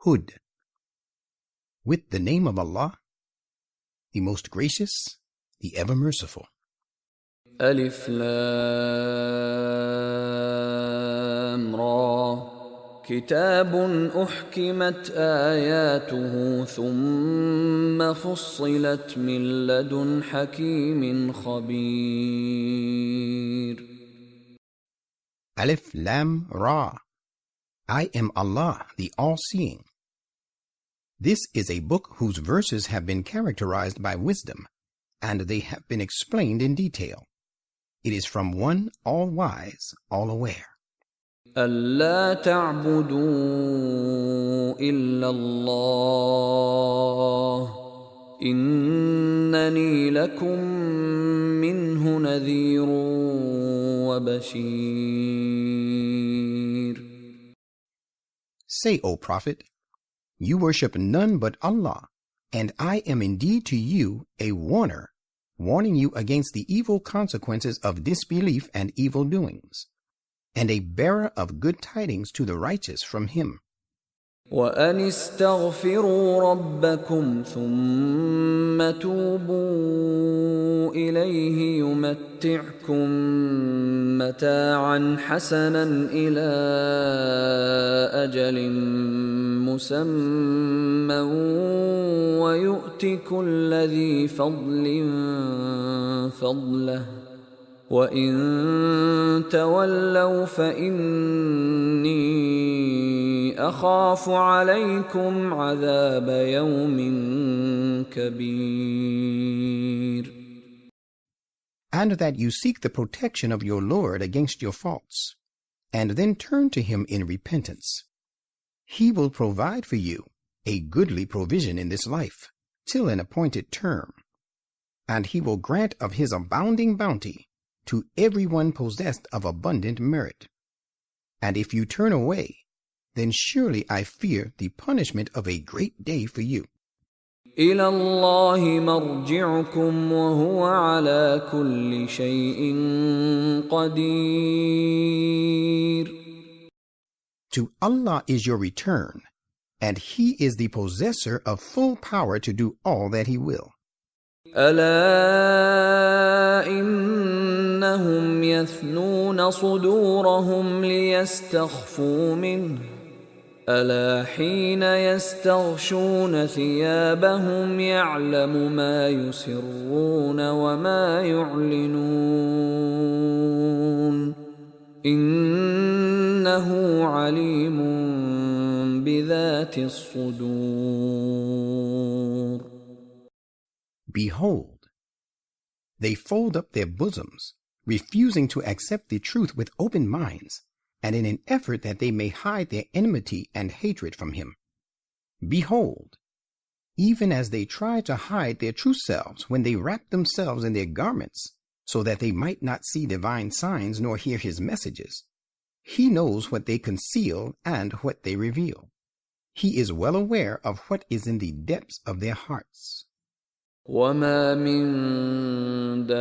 Hud. With the name of Allah, the most gracious, the ever merciful. ألف لام را كتاب أحكمت آياته ثم فصلت من لدن حكيم خبير. Alif Lam Ra. I am Allah, the all-seeing. This is a book whose verses have been characterized by wisdom, and they have been explained in detail. It is from one all-wise, all-aware. ألا تعبدوا إلا الله إنني لكم منه نذير وبشير. Say, O Prophet, you worship none but Allah, and I am indeed to you a warner, warning you against the evil consequences of disbelief and evil doings, and a bearer of good tidings to the righteous from him. وأن استغفروا ربكم ثم توبوا إليه يمتعكم متاعا حسنا إلى أجل مسمى ويؤت كل ذي فضل فضله وإن تولوا فإني أخاف عليكم عذاب يوم كبير. And that you seek the protection of your Lord against your faults, and then turn to him in repentance. He will provide for you a goodly provision in this life, till an appointed term, and he will grant of his abounding bounty to everyone possessed of abundant merit. And if you turn away, then surely I fear the punishment of a great day for you. إلى الله مرجعكم وهو على كل شيء قدير. To Allah is your return, and he is the possessor of full power to do all that he will. ألا إنهم يثنون صدورهم ليستخفوا منه ألا حين يستغشون ثيابهم يعلم ما يسرون وما يعلنون إنه عليم بذات الصدور. Behold, they fold up their bosoms, refusing to accept the truth with open minds, and in an effort that they may hide their enmity and hatred from him. Behold, even as they try to hide their true selves when they wrap themselves in their garments, so that they might not see divine signs nor hear his messages, he knows what they conceal and what they reveal. He is well aware of what is in the depths of their hearts. وما من دابة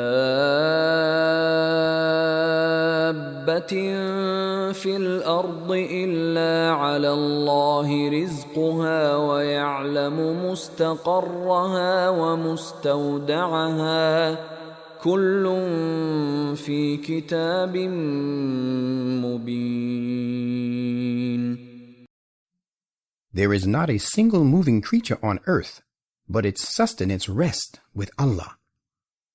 في الأرض إلا على الله رزقها ويعلم مستقرها ومستودعها كل في كتاب مبين. There is not a single moving creature on earth, but its sustenance rests with Allah.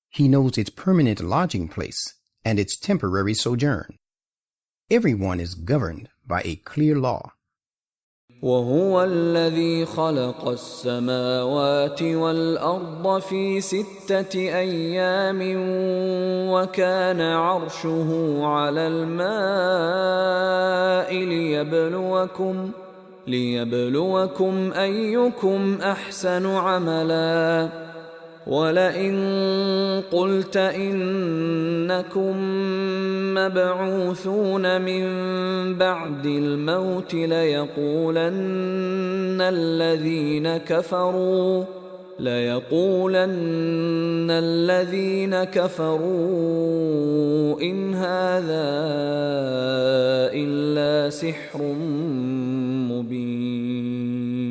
He knows its permanent lodging place and its temporary sojourn. Everyone is governed by a clear law. وهو الذي خلق السماوات والأرض في 6 أيام وكان عرشه على الماء ليبلوكم أيكم أحسن عملا ولئن قلت إنكم مبعوثون من بعد الموت ليقولن الذين كفروا إن هذا إلا سحر مبين.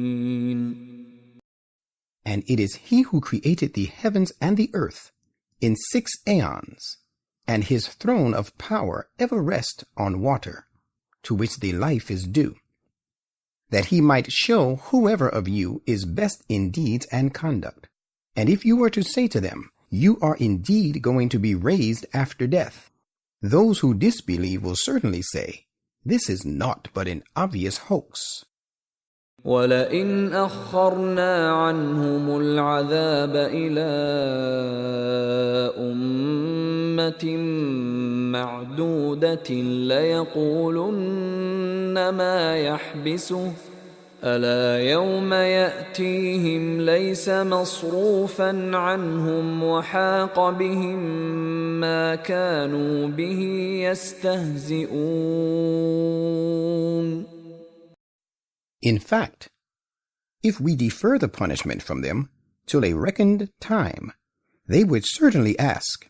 it is he who created the heavens and the earth in 6 aeons, and his throne of power ever rests on water, to which the life is due, that he might show whoever of you is best in deeds and conduct. And if you were to say to them, you are indeed going to be raised after death, those who disbelieve will certainly say, this is naught but an obvious hoax. وَلَئِنْ أَخَّرْنَا عَنْهُمُ الْعَذَابَ إِلَىٰ أُمَّةٍ مَّعْدُودَةٍ لَيَقُولُنَّ مَا يَحْبِسُهُ أَلَا يَوْمَ يَأْتِيهِمْ لَيْسَ مَصْرُوفًا عَنْهُمْ وَحَاقَ بِهِم مَّا كَانُوا بِهِ يَسْتَهْزِئُونَ. In fact, if we defer the punishment from them till a reckoned time, they would certainly ask,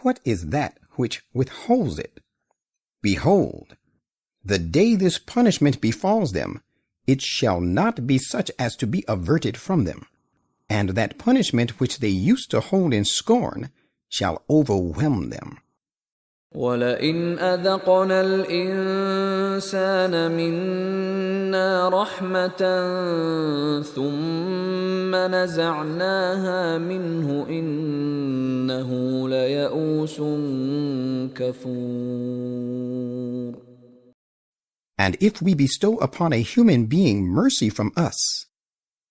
what is that which withholds it? Behold, the day this punishment befalls them, it shall not be such as to be averted from them, and that punishment which they used to hold in scorn shall overwhelm them. وَلَئِنْ أَذَقْنَا الْإِنسَانَ مِنَّا رَحْمَةً ثُمَّ نَزَعْنَاهَا مِنْهُ إِنَّهُ لَيَئُوسٌ كَفُورٌ. And if we bestow upon a human being mercy from us,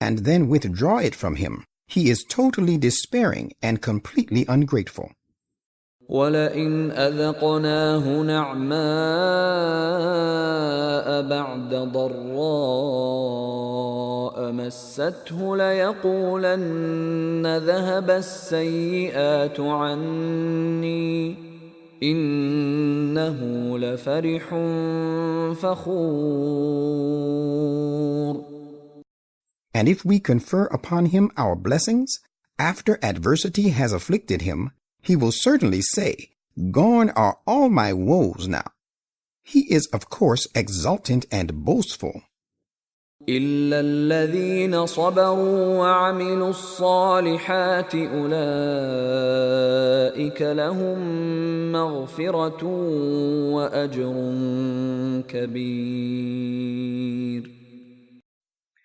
and then withdraw it from him, he is totally despairing and completely ungrateful. وَلَئِنْ أَذَقْنَاهُ نَعْمَاءَ بَعْدَ ضَرَّاءَ مَسَّتْهُ لَيَقُولَنَّ ذَهَبَ السَّيِّئَاتُ عَنِّي إِنَّهُ لَفَرِحٌ فَخُورٌ. And if we confer upon him our blessings, after adversity has afflicted him, he will certainly say, gone are all my woes now. He is, of course, exultant and boastful. إِلَّا الَّذِينَ صَبَرُوا وَعَمِلُوا الصَّالِحَاتِ أُولَئِكَ لَهُم مَّغْفِرَةٌ وَأَجْرٌ كَبِيرٌ.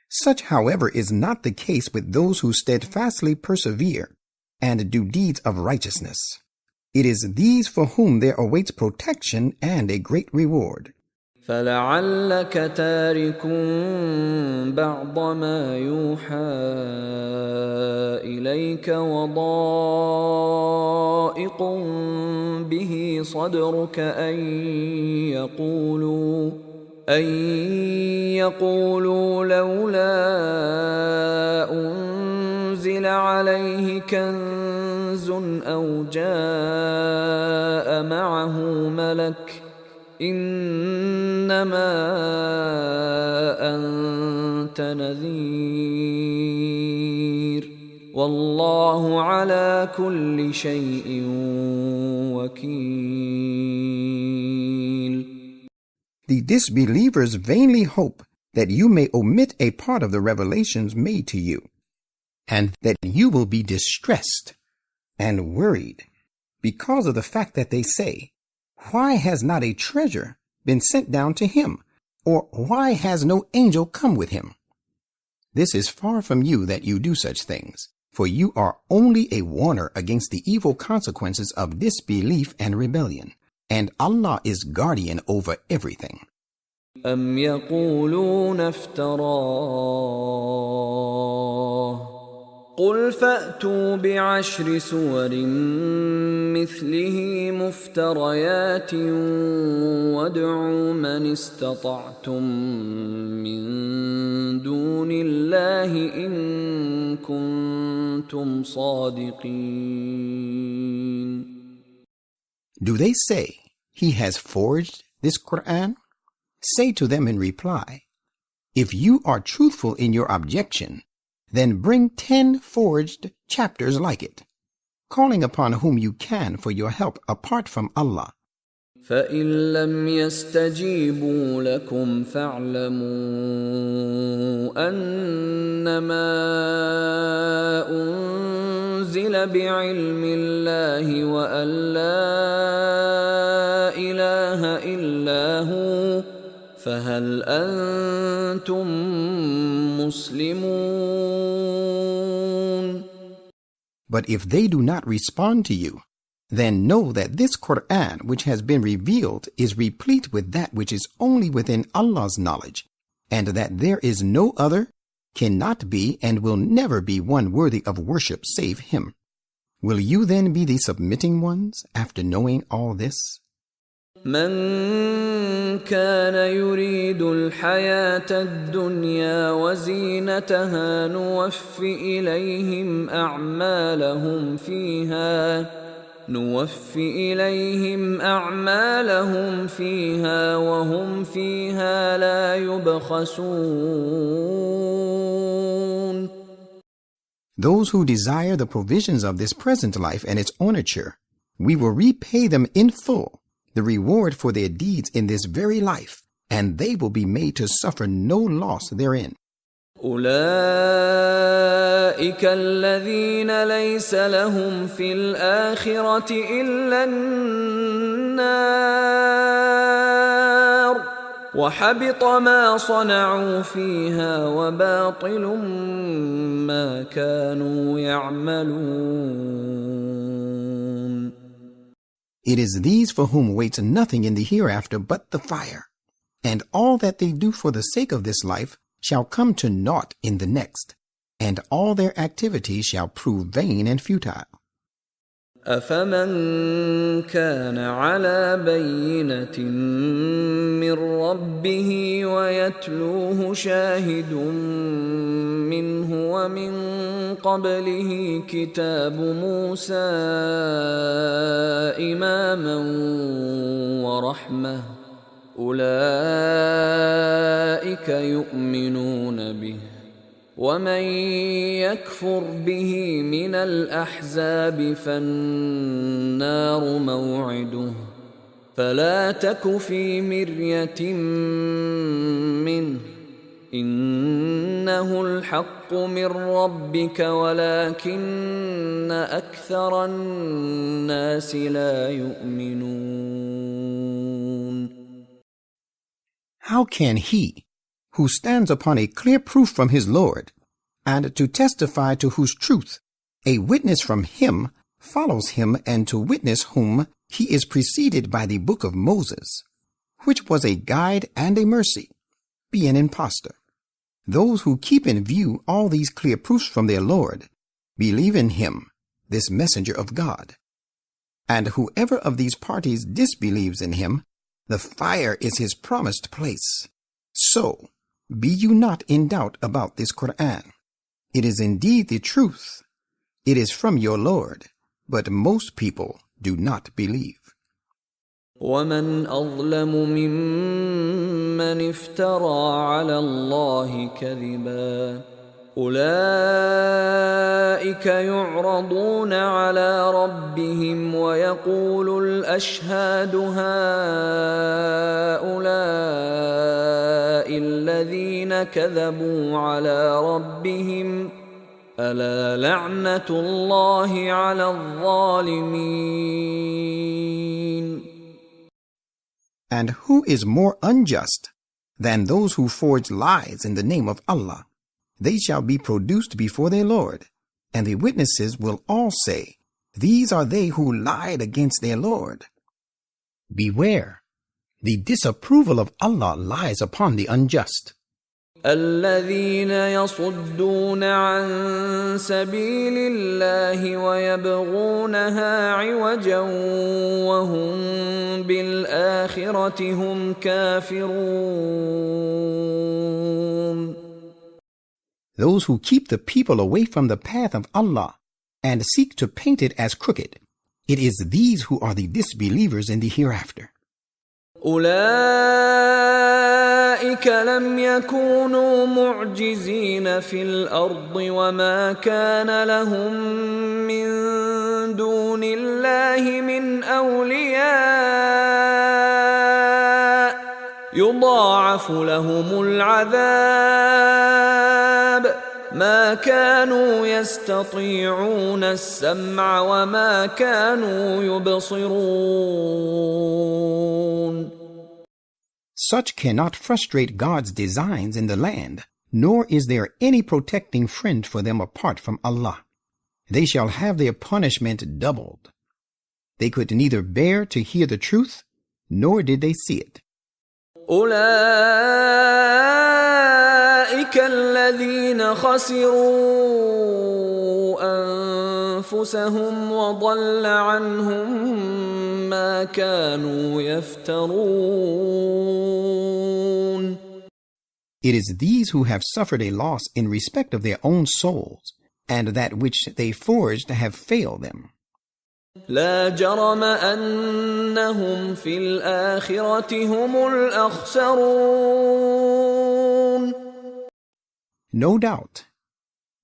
Such, however, is not the case with those who steadfastly persevere and do deeds of righteousness. It is these for whom there awaits protection and a great reward. فَلَعَلَّكَ تَارِكٌ بَعْضَ مَا يُوحَىٰ إِلَيْكَ وَضَائِقٌ بِهِ صَدْرُكَ أَن يَقُولُوا لَوْلَا أُنزِلَ عَلَيْهِ كَنزٌ أَوْ جَاءَ مَعَهُ مَلَكٌ إِنَّمَا أَنتَ نَذِيرٌ وَاللَّهُ عَلَى كُلِّ شَيْءٍ وَكِيلٌ. The disbelievers vainly hope that you may omit a part of the revelations made to you, and that you will be distressed and worried because of the fact that they say, why has not a treasure been sent down to him, or why has no angel come with him? This is far from you that you do such things, for you are only a warner against the evil consequences of disbelief and rebellion, and Allah is guardian over everything. أَمْ يَقُولُونَ افْتَرَاهُ قُلْ فَأْتُوا بِعَشْرِ سُوَرٍ مِثْلِهِ مُفْتَرَيَاتٍ وَادْعُوا مَنِ اسْتَطَعْتُم مِّن دُونِ اللَّهِ إِن كُنتُمْ صَادِقِينَ. Do they say, he has forged this Quran? Say to them in reply, if you are truthful in your objection, then bring 10 forged chapters like it, calling upon whom you can for your help apart from Allah. فإن لم يستجيبوا لكم فاعلموا أنما أنزل بعلم الله وأن لا إله إلا هو فهل أنتم مسلمون. But if they do not respond to you, then know that this Quran which has been revealed is replete with that which is only within Allah's knowledge, and that there is no other, cannot be, and will never be one worthy of worship save Him. Will you then be the submitting ones after knowing all this? من كان يريد الحياة الدنيا وزينتها نوفِ إليهم أعمالهم فيها وهم فيها لا يبخسون. Those who desire the provisions of this present life and its ornature, we will repay them in full the reward for their deeds in this very life, and they will be made to suffer no loss therein. أولئك الذين ليس لهم في الآخرة إلا النار وحبط ما صنعوا فيها وباطل ما كانوا يعملون. It is these for whom waits nothing in the hereafter but the fire, and all that they do for the sake of this life shall come to naught in the next, and all their activities shall prove vain and futile. أفمن كان على بينة من ربه ويتلوه شاهد منه ومن قبله كتاب موسى إماما ورحمة أولئك يؤمنون به ومن يكفر به من الأحزاب فالنار موعده فلا تك في مرية منه إنه الحق من ربك ولكن أكثر الناس لا يؤمنون. How can he, who stands upon a clear proof from his Lord, and to testify to whose truth a witness from him follows him, and to witness whom he is preceded by the book of Moses, which was a guide and a mercy, be an impostor? Those who keep in view all these clear proofs from their Lord believe in him, this messenger of God. And whoever of these parties disbelieves in him, the fire is his promised place. So, be you not in doubt about this Quran. It is indeed the truth. It is from your Lord, but most people do not believe. ومن أظلم ممن افترى على الله كذبا أولئك يعرضون على ربهم ويقول الأشهاد هؤلاء الذين كذبوا على ربهم ألا لعنة الله على الظالمين. And who is more unjust than those who forge lies in the name of Allah? They shall be produced before their Lord, and the witnesses will all say, these are they who lied against their Lord. Beware, the disapproval of Allah lies upon the unjust. الذين يصدون عن سبيل الله ويبغونها عوجا وهم بالآخرة هم كافرون. Those who keep the people away from the path of Allah and seek to paint it as crooked, it is these who are the disbelievers in the hereafter. أولئك لم يكونوا معجزين في الأرض وما كان لهم من دون الله من أولياء يضاعف لهم العذاب ما كانوا يستطيعون السمع وما كانوا يبصرون. Such cannot frustrate God's designs in the land, nor is there any protecting friend for them apart from Allah. They shall have their punishment doubled. They could neither bear to hear the truth, nor did they see it. أولئك الذين خسروا أنفسهم وضل عنهم ما كانوا يفترون. It is these who have suffered a loss in respect of their own souls, and that which they forged have failed them. لا جرم أنهم في الآخرة هم الأخسرون. No doubt,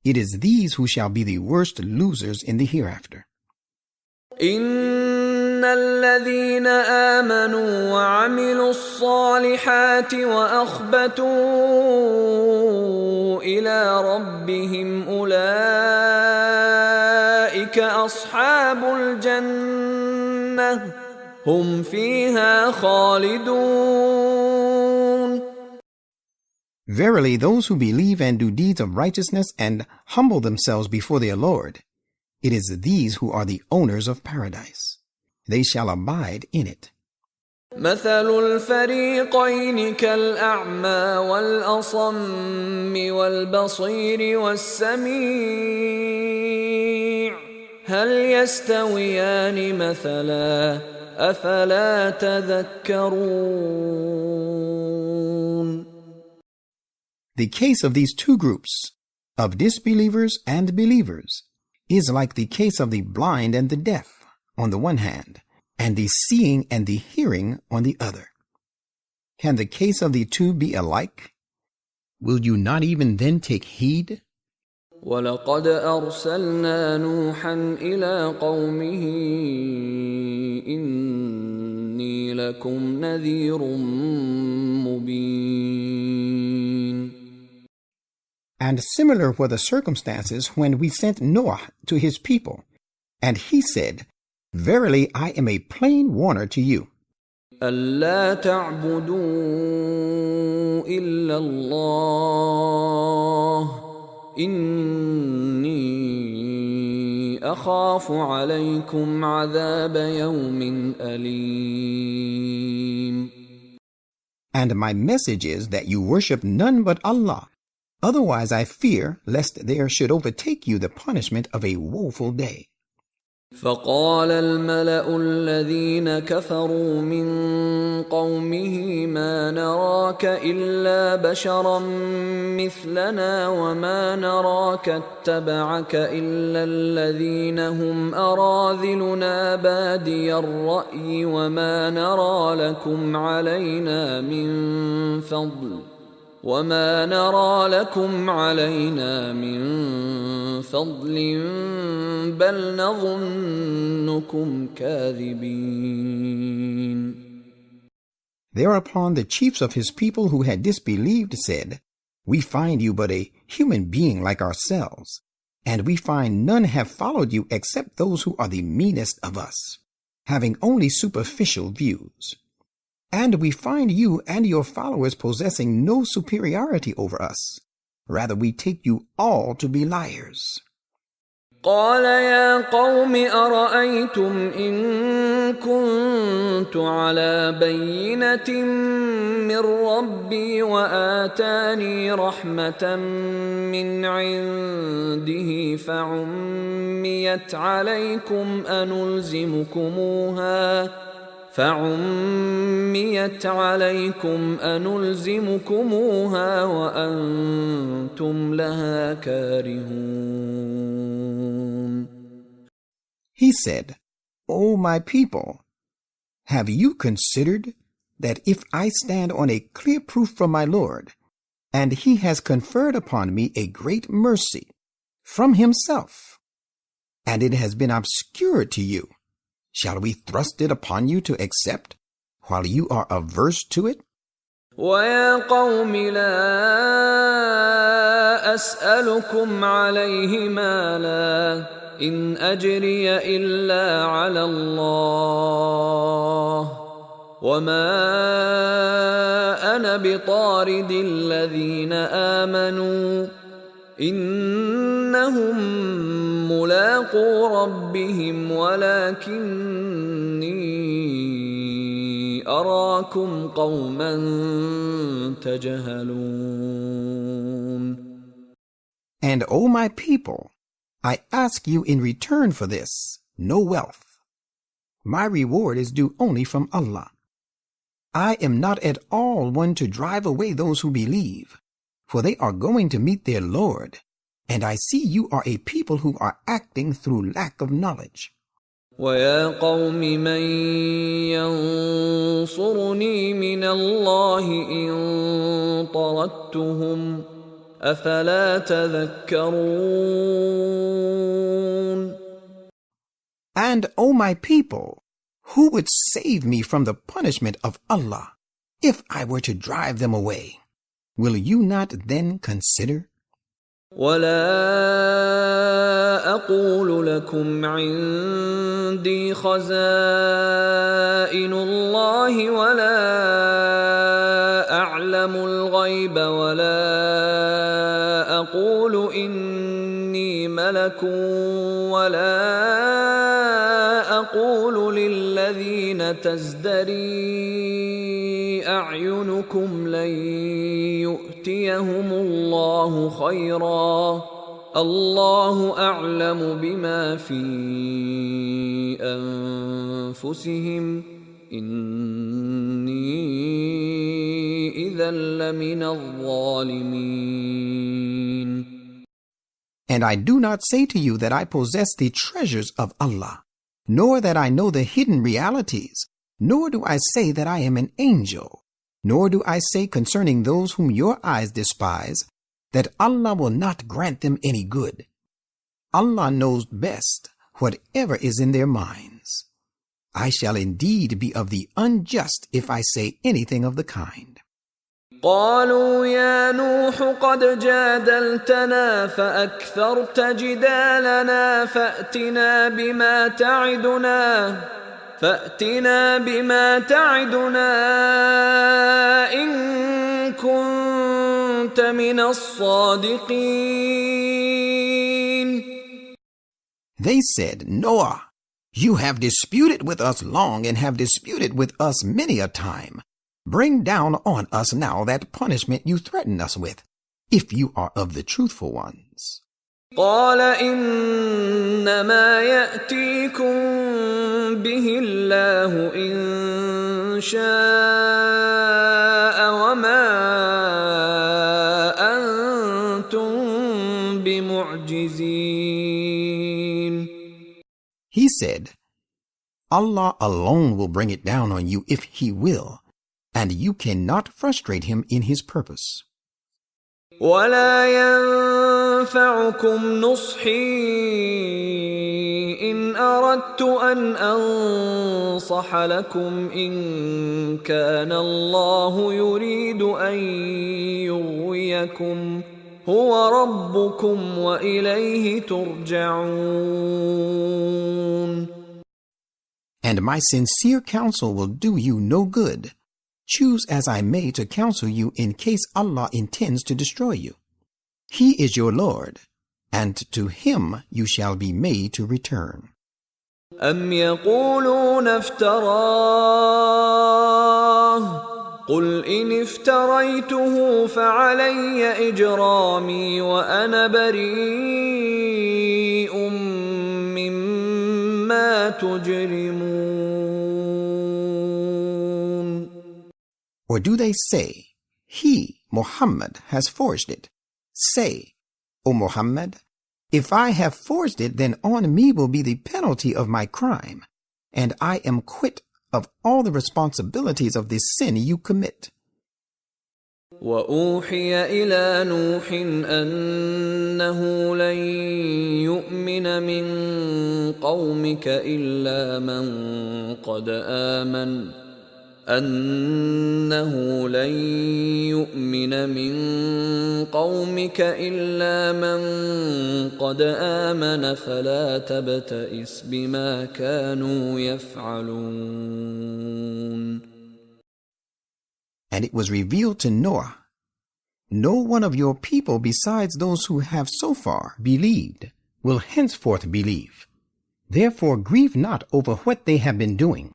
it is these who shall be the worst losers in the hereafter. إن الذين آمنوا وعملوا الصالحات وأخبتوا إلى ربهم أولئك أصحاب الجنة هم فيها خالدون. Verily, those who believe and do deeds of righteousness and humble themselves before their Lord, it is these who are the owners of paradise. They shall abide in it. مثل الفريقين كالأعمى والأصم والبصير والسميع هل يستويان مثلا أفلا تذكرون. The case of these two groups, of disbelievers and believers, is like the case of the blind and the deaf on the one hand, and the seeing and the hearing on the other. Can the case of the two be alike? Will you not even then take heed? وَلَقَدْ أَرْسَلْنَا نُوحًا إِلَىٰ قَوْمِهِ إِنِّي لَكُمْ نَذِيرٌ مُبِينٌ. And similar were the circumstances when we sent Noah to his people, and he said, Verily, I am a plain warner to you. أَلَّا تَعْبُدُوا إِلَّا اللَّهَ إِنِّي أَخَافُ عَلَيْكُمْ عَذَابَ يَوْمٍ أَلِيمٍ. And my message is that you worship none but Allah. Otherwise I fear lest there should overtake you the punishment of a woeful day. فقال الملأ الذين كفروا من قومه ما نراك إلا بشرا مثلنا وما نراك اتبعك إلا الذين هم أراذلنا بادي الرأي وما نرى لكم علينا من فضل بل نظنكم كاذبين. Thereupon the chiefs of his people who had disbelieved said, We find you but a human being like ourselves, and we find none have followed you except those who are the meanest of us, having only superficial views. And we find you and your followers possessing no superiority over us. Rather, we take you all to be liars. قال يا قوم أرأيتم إن كنت على بينة من ربي وآتاني رحمة من عنده فعميت عليكم أنلزمكموها وأنتم لها كارهون. He said, O my people, have you considered that if I stand on a clear proof from my Lord, and he has conferred upon me a great mercy from himself, and it has been obscured to you, shall we thrust it upon you to accept, while you are averse to it? ويا قوم لا أسألكم عليه مالا إن أجري إلا على الله وما أنا بطارد الذين آمنوا إنهم ملاقو ربهم ولكني أراكم قوما تجهلون. And O my people, I ask you in return for this no wealth. My reward is due only from Allah. I am not at all one to drive away those who believe, for they are going to meet their Lord, and I see you are a people who are acting through lack of knowledge. وَيَا قَوْمِ مَنْ يَنْصُرُنِي مِنَ اللَّهِ إِنْ طَرَدتُّهُمْ أَفَلَا تَذَكَّرُونَ. And, O my people, who would save me from the punishment of Allah if I were to drive them away? Will you not then consider? ولا أقول لكم عندي خزائن الله ولا أعلم الغيب ولا أقول إني ملك ولا أقول للذين تزدري أعينكم لن يؤتيهم الله خيرا الله أعلم بما في أنفسهم إني إذا لمن الظالمين. And I do not say to you that I possess the treasures of Allah, nor that I know the hidden realities, nor do I say that I am an angel, nor do I say concerning those whom your eyes despise, that Allah will not grant them any good. Allah knows best whatever is in their minds. I shall indeed be of the unjust if I say anything of the kind. قالوا يا نوح قد جادلتنا فأكثرت جدالنا فأتنا بما تعدنا إن كنت من الصادقين. They said, Noah, you have disputed with us long and have disputed with us many a time. Bring down on us now that punishment you threaten us with, if you are of the truthful ones. قال إنما يأتيكم به الله إن شاء وما أنتم بمعجزين. He said, Allah alone will bring it down on you if He will, and you cannot frustrate Him in His purpose. ولا ينفعكم نصحي إن أردت أن أنصح لكم إن كان الله يريد أن يغويكم هو ربكم وإليه ترجعون. And my sincere counsel will do you no good. Choose as I may to counsel you in case Allah intends to destroy you. He is your Lord, and to Him you shall be made to return. أم يقولون افتراه قل إن افتريته فعلي إجرامي وأنا بريء مما تجرمون. Or do they say, He, Muhammad, has forged it? Say, O Muhammad, if I have forged it, then on me will be the penalty of my crime, and I am quit of all the responsibilities of this sin you commit. وأوحي إلى نوح أنه لن يؤمن من قومك إلا من قد آمن أنه لن يؤمن من قومك إلا من قد آمن فلا تبتئس بما كانوا يفعلون. And it was revealed to Noah, no one of your people besides those who have so far believed will henceforth believe. Therefore grieve not over what they have been doing.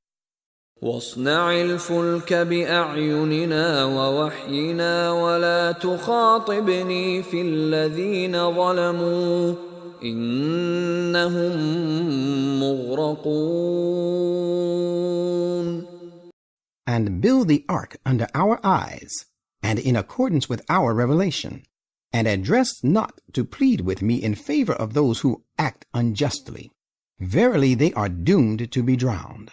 واصنع الفلك بأعيننا ووحينا ولا تخاطبني في الذين ظلموا إنهم مغرقون. And build the ark under our eyes, and in accordance with our revelation, and address not to plead with me in favor of those who act unjustly. Verily they are doomed to be drowned.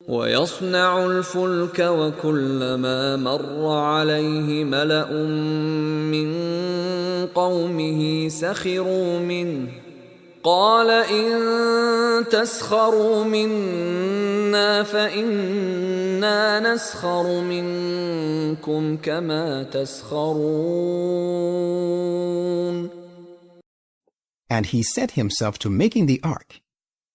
ويصنع الفلك وكلما مر عليه ملأ من قومه سخروا منه قال إن تسخروا منا فإنا نسخر منكم كما تسخرون. And he set himself to making the ark,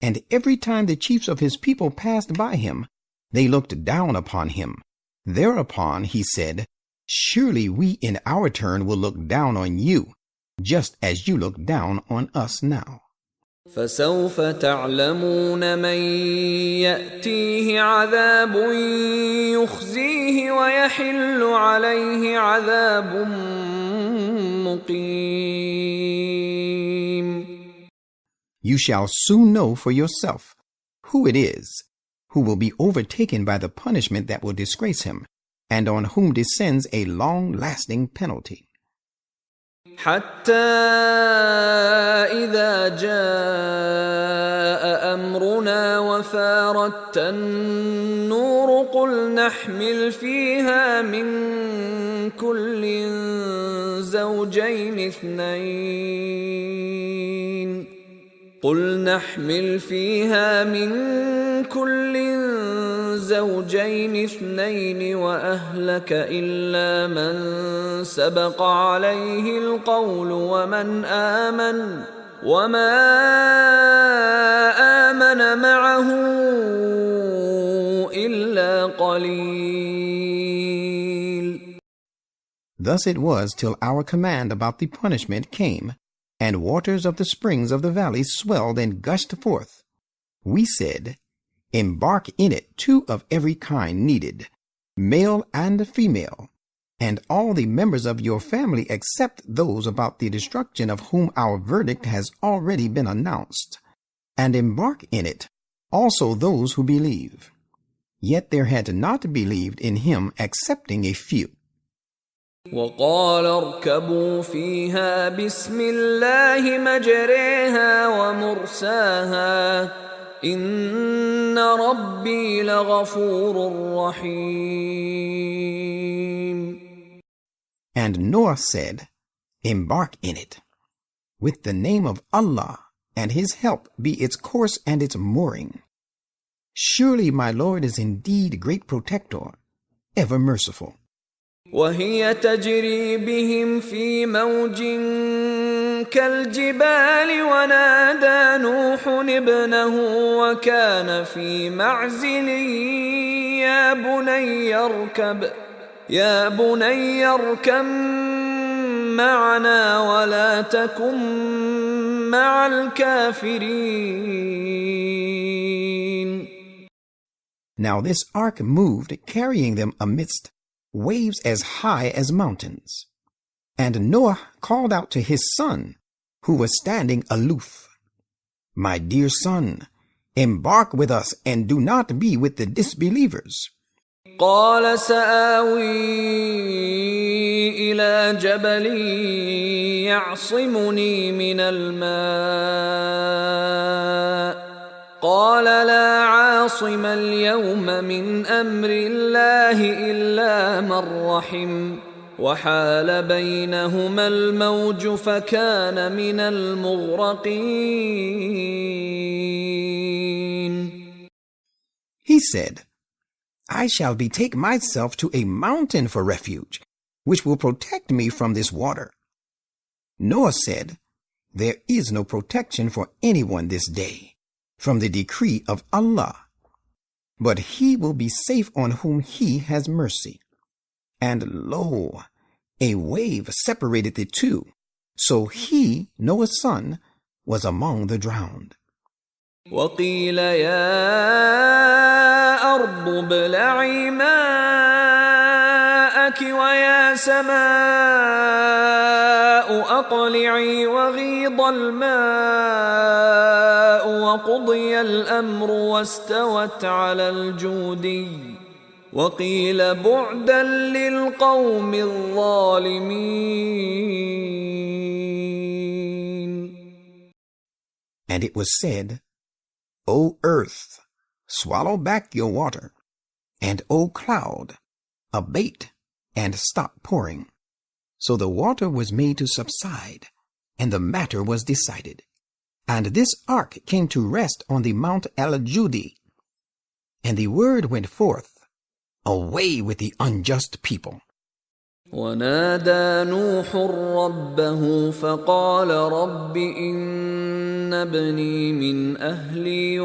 and every time the chiefs of his people passed by him, they looked down upon him. Thereupon he said, surely we in our turn will look down on you, just as you look down on us now. فسوف تعلمون من يأتيه عذاب يخزيه ويحل عليه عذاب مقيم. You shall soon know for yourself who it is who will be overtaken by the punishment that will disgrace him, and on whom descends a long-lasting penalty. حتى إذا جاء أمرنا وفارت النور قل نحمل فيها من كل زوجين اثنين وأهلك إلا من سبق عليه القول وما آمن معه إلا قليل. Thus it was till our command about the punishment came, and waters of the springs of the valley swelled and gushed forth. We said, embark in it 2 of every kind needed, male and female, and all the members of your family except those about the destruction of whom our verdict has already been announced, and embark in it also those who believe. Yet there had not believed in him excepting a few. وقال اركبوا فيها بسم الله مجريها ومرساها إن ربي لغفور رحيم. And Noah said, embark in it. With the name of Allah, and his help be its course and its mooring. Surely my Lord is indeed great protector, ever merciful. وهي تجري بهم في موج كالجبال ونادى نوح ابنه وكان في معزل يا بني اركب معنا ولا تكن مع الكافرين. Now this ark moved, carrying them amidst waves as high as mountains. And Noah called out to his son, who was standing aloof, my dear son, embark with us and do not be with the disbelievers. قال سآوي إلى جبل يعصمني من الماء قال لا عاصم اليوم من أمر الله إلا من رحم وحال بينهما الموج فكان من المغرقين. He said, I shall betake myself to a mountain for refuge, which will protect me from this water. Noah said, There is no protection for anyone this day, from the decree of Allah. But he will be safe on whom he has mercy. And lo, a wave separated the two, so he, Noah's son, was among the drowned. وقيل يا أرض ابلعي ماءك ويا سماء أقلعي وغيض الماء وقضي الأمر واستوت على الجودي وقيل بعدا للقوم الظالمين. And it was said, O earth, swallow back your water, and O cloud, abate and stop pouring. So the water was made to subside, and the matter was decided. And this ark came to rest on the Mount Al-Judi. And the word went forth, Away with the unjust people. ونادى نوح ربه فقال رب إن ابني من أهلي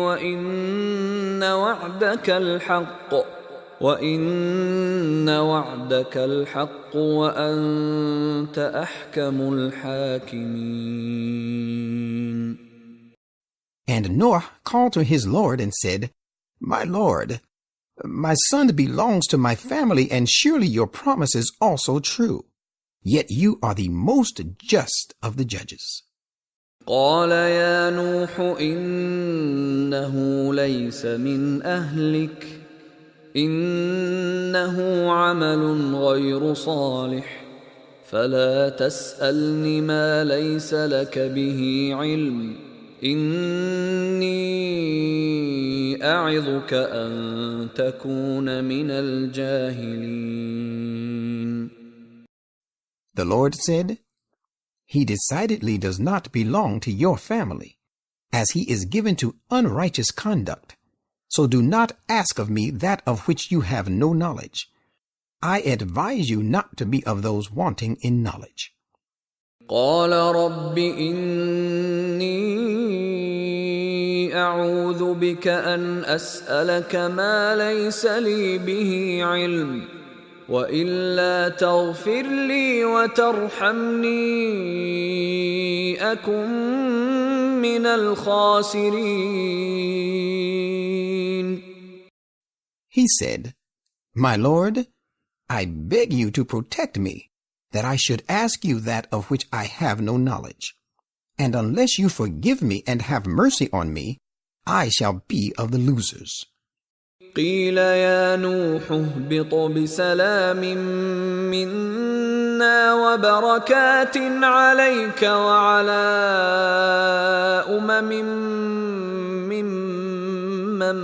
وإن وعدك الحق وأنت أحكم الحاكمين. And Noah called to his Lord and said, My Lord, my son belongs to my family, and surely your promise is also true. Yet you are the most just of the judges. قال يا نوح إنه ليس من أهلك إنه عمل غير صالح فلا تسألني ما ليس لك به علم إني أعظك أن تكون من الجاهلين. The Lord said, He decidedly does not belong to your family, as he is given to unrighteous conduct. So do not ask of me that of which you have no knowledge. I advise you not to be of those wanting in knowledge. قال رب إني أعوذ بك أن أسألك ما ليس لي به علم وإلا تغفر لي وترحمني أكن من الخاسرين. He said, My Lord, I beg you to protect me, that I should ask you that of which I have no knowledge. And unless you forgive me and have mercy on me, I shall be of the losers. قيل يا نوح اهبط بسلام منا وبركات عليك وعلى ممن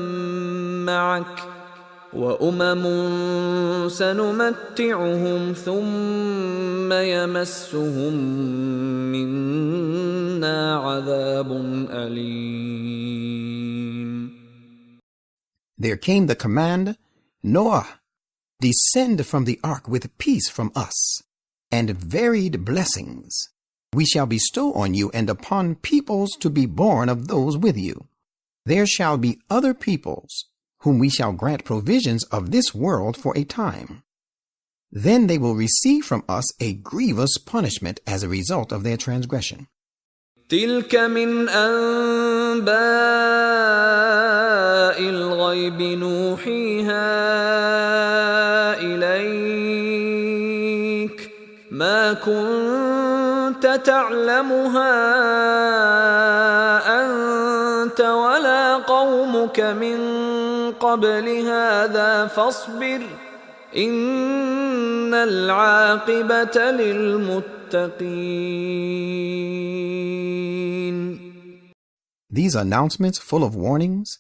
معك وأمم سنمتعهم ثم يمسهم منا عذاب أليم. There came the command, Noah, descend from the ark with peace from us, and varied blessings we shall bestow on you and upon peoples to be born of those with you. There shall be other peoples, whom we shall grant provisions of this world for a time. Then they will receive from us a grievous punishment as a result of their transgression. تلك من أنباء الغيب نوحيها إليك ما كنت تعلمها أنت ولا قومك من قبل هذا فاصبر إن العاقبة للمتقين. These announcements full of warnings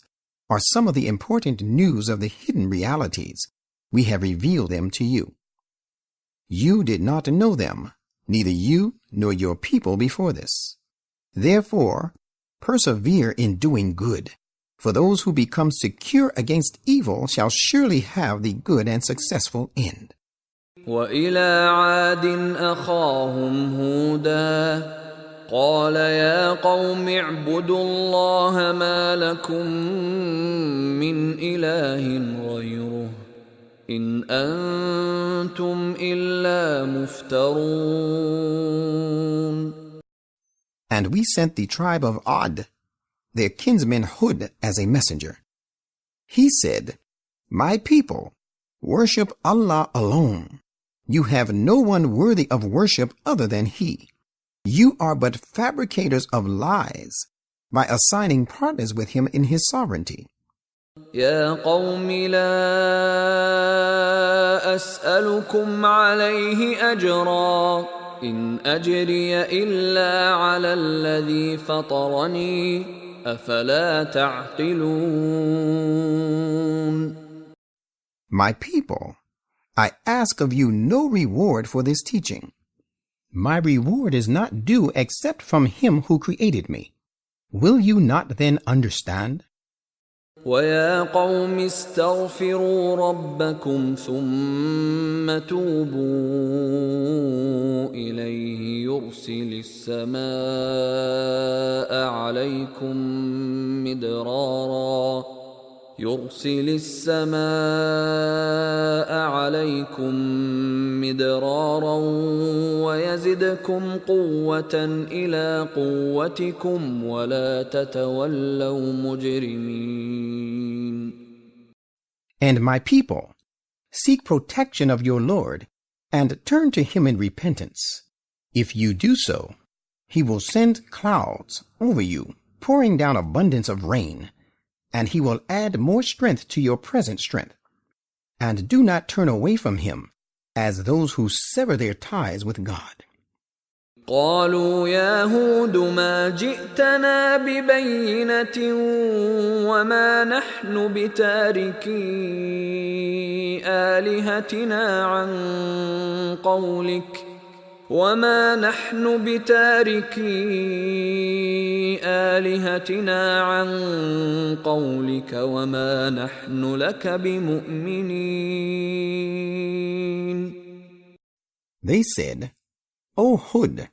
are some of the important news of the hidden realities. We have revealed them to you. You did not know them, neither you nor your people before this. Therefore, persevere in doing good, For those who become secure against evil shall surely have the good and successful end. وإلى عاد أخاهم هودا قال يا قوم اعبدوا الله ما لكم من إله غيره إن أنتم إلا مفترون. And we sent the tribe of Ad, their kinsman Hud, as a messenger. He said, My people, worship Allah alone. You have no one worthy of worship other than He. You are but fabricators of lies by assigning partners with Him in His sovereignty. يا قوم لا أسألكم عليه أجرا إن أجري إلا على الذي فطرني أفلا تعقلون. My people, I ask of you no reward for this teaching. My reward is not due except from Him who created me. Will you not then understand? ويا قوم استغفروا ربكم ثم توبوا إليه يرسل السماء عليكم مدرارا ويزدكم قوة إلى قوتكم ولا تتولوا مجرمين. And my people, seek protection of your Lord and turn to Him in repentance. If you do so, He will send clouds over you, pouring down abundance of rain, and He will add more strength to your present strength. And do not turn away from Him as those who sever their ties with God. قالوا يا هود ما جئتنا ببينة وما نحن بتاركي آلهتنا عن قولك وما نحن بتاركي آلهتنا عن قولك وما نحن لك بمؤمنين. They said, O Hud,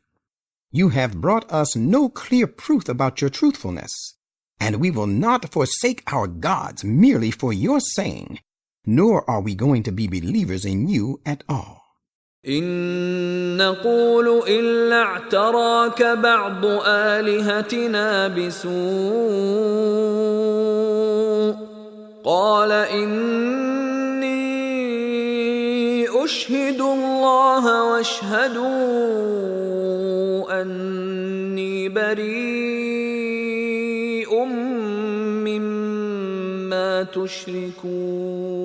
you have brought us no clear proof about your truthfulness, and we will not forsake our gods merely for your saying, nor are we going to be believers in you at all. إن نقول إلا اعتراك بعض آلهتنا بسوء قال إني أشهد الله واشهدوا أني بريء مما تشركون.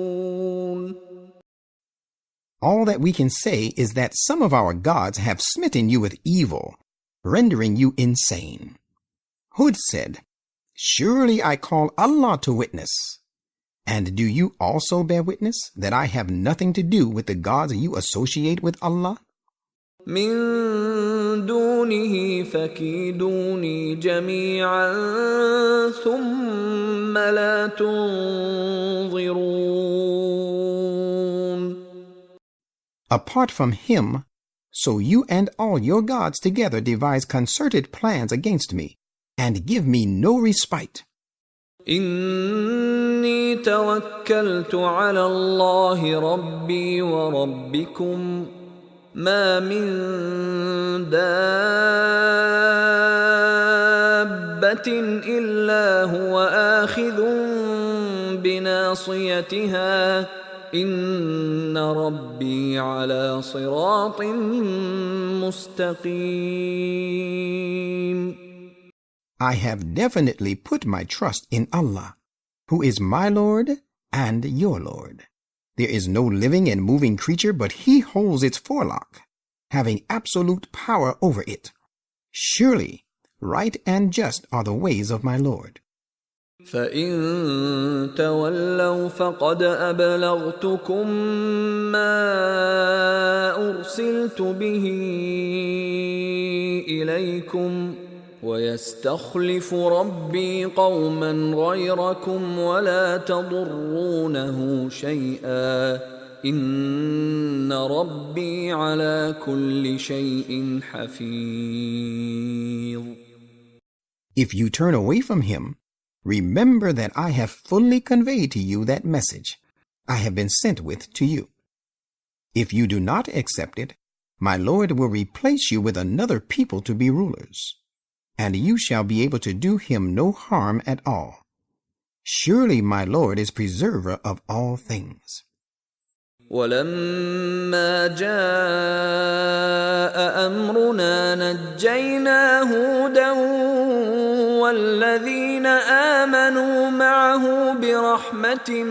All that we can say is that some of our gods have smitten you with evil, rendering you insane. Hud said, Surely I call Allah to witness. And do you also bear witness that I have nothing to do with the gods you associate with Allah? من دونه فكيدوني جميعا ثم لا تنظرون. Apart from Him, so you and all your gods together devise concerted plans against me, and give me no respite. إني توكلت على الله ربي وربكم ما من دابة إلا هو آخذ بناصيتها إن ربي على صراط مستقيم. I have definitely put my trust in Allah, who is my Lord and your Lord. There is no living and moving creature but He holds its forelock, having absolute power over it. Surely, right and just are the ways of my Lord. فإن تولوا فقد أبلغتكم ما أرسلت به إليكم ويستخلف ربي قوما غيركم ولا تضرونه شيئا إن ربي على كل شيء حفيظ. If you turn away from him, remember that I have fully conveyed to you that message I have been sent with to you. If you do not accept it, my Lord will replace you with another people to be rulers, and you shall be able to do him no harm at all. Surely my Lord is preserver of all things. ولما جاء أمرنا نجينا هودا والذين آمنوا معه برحمة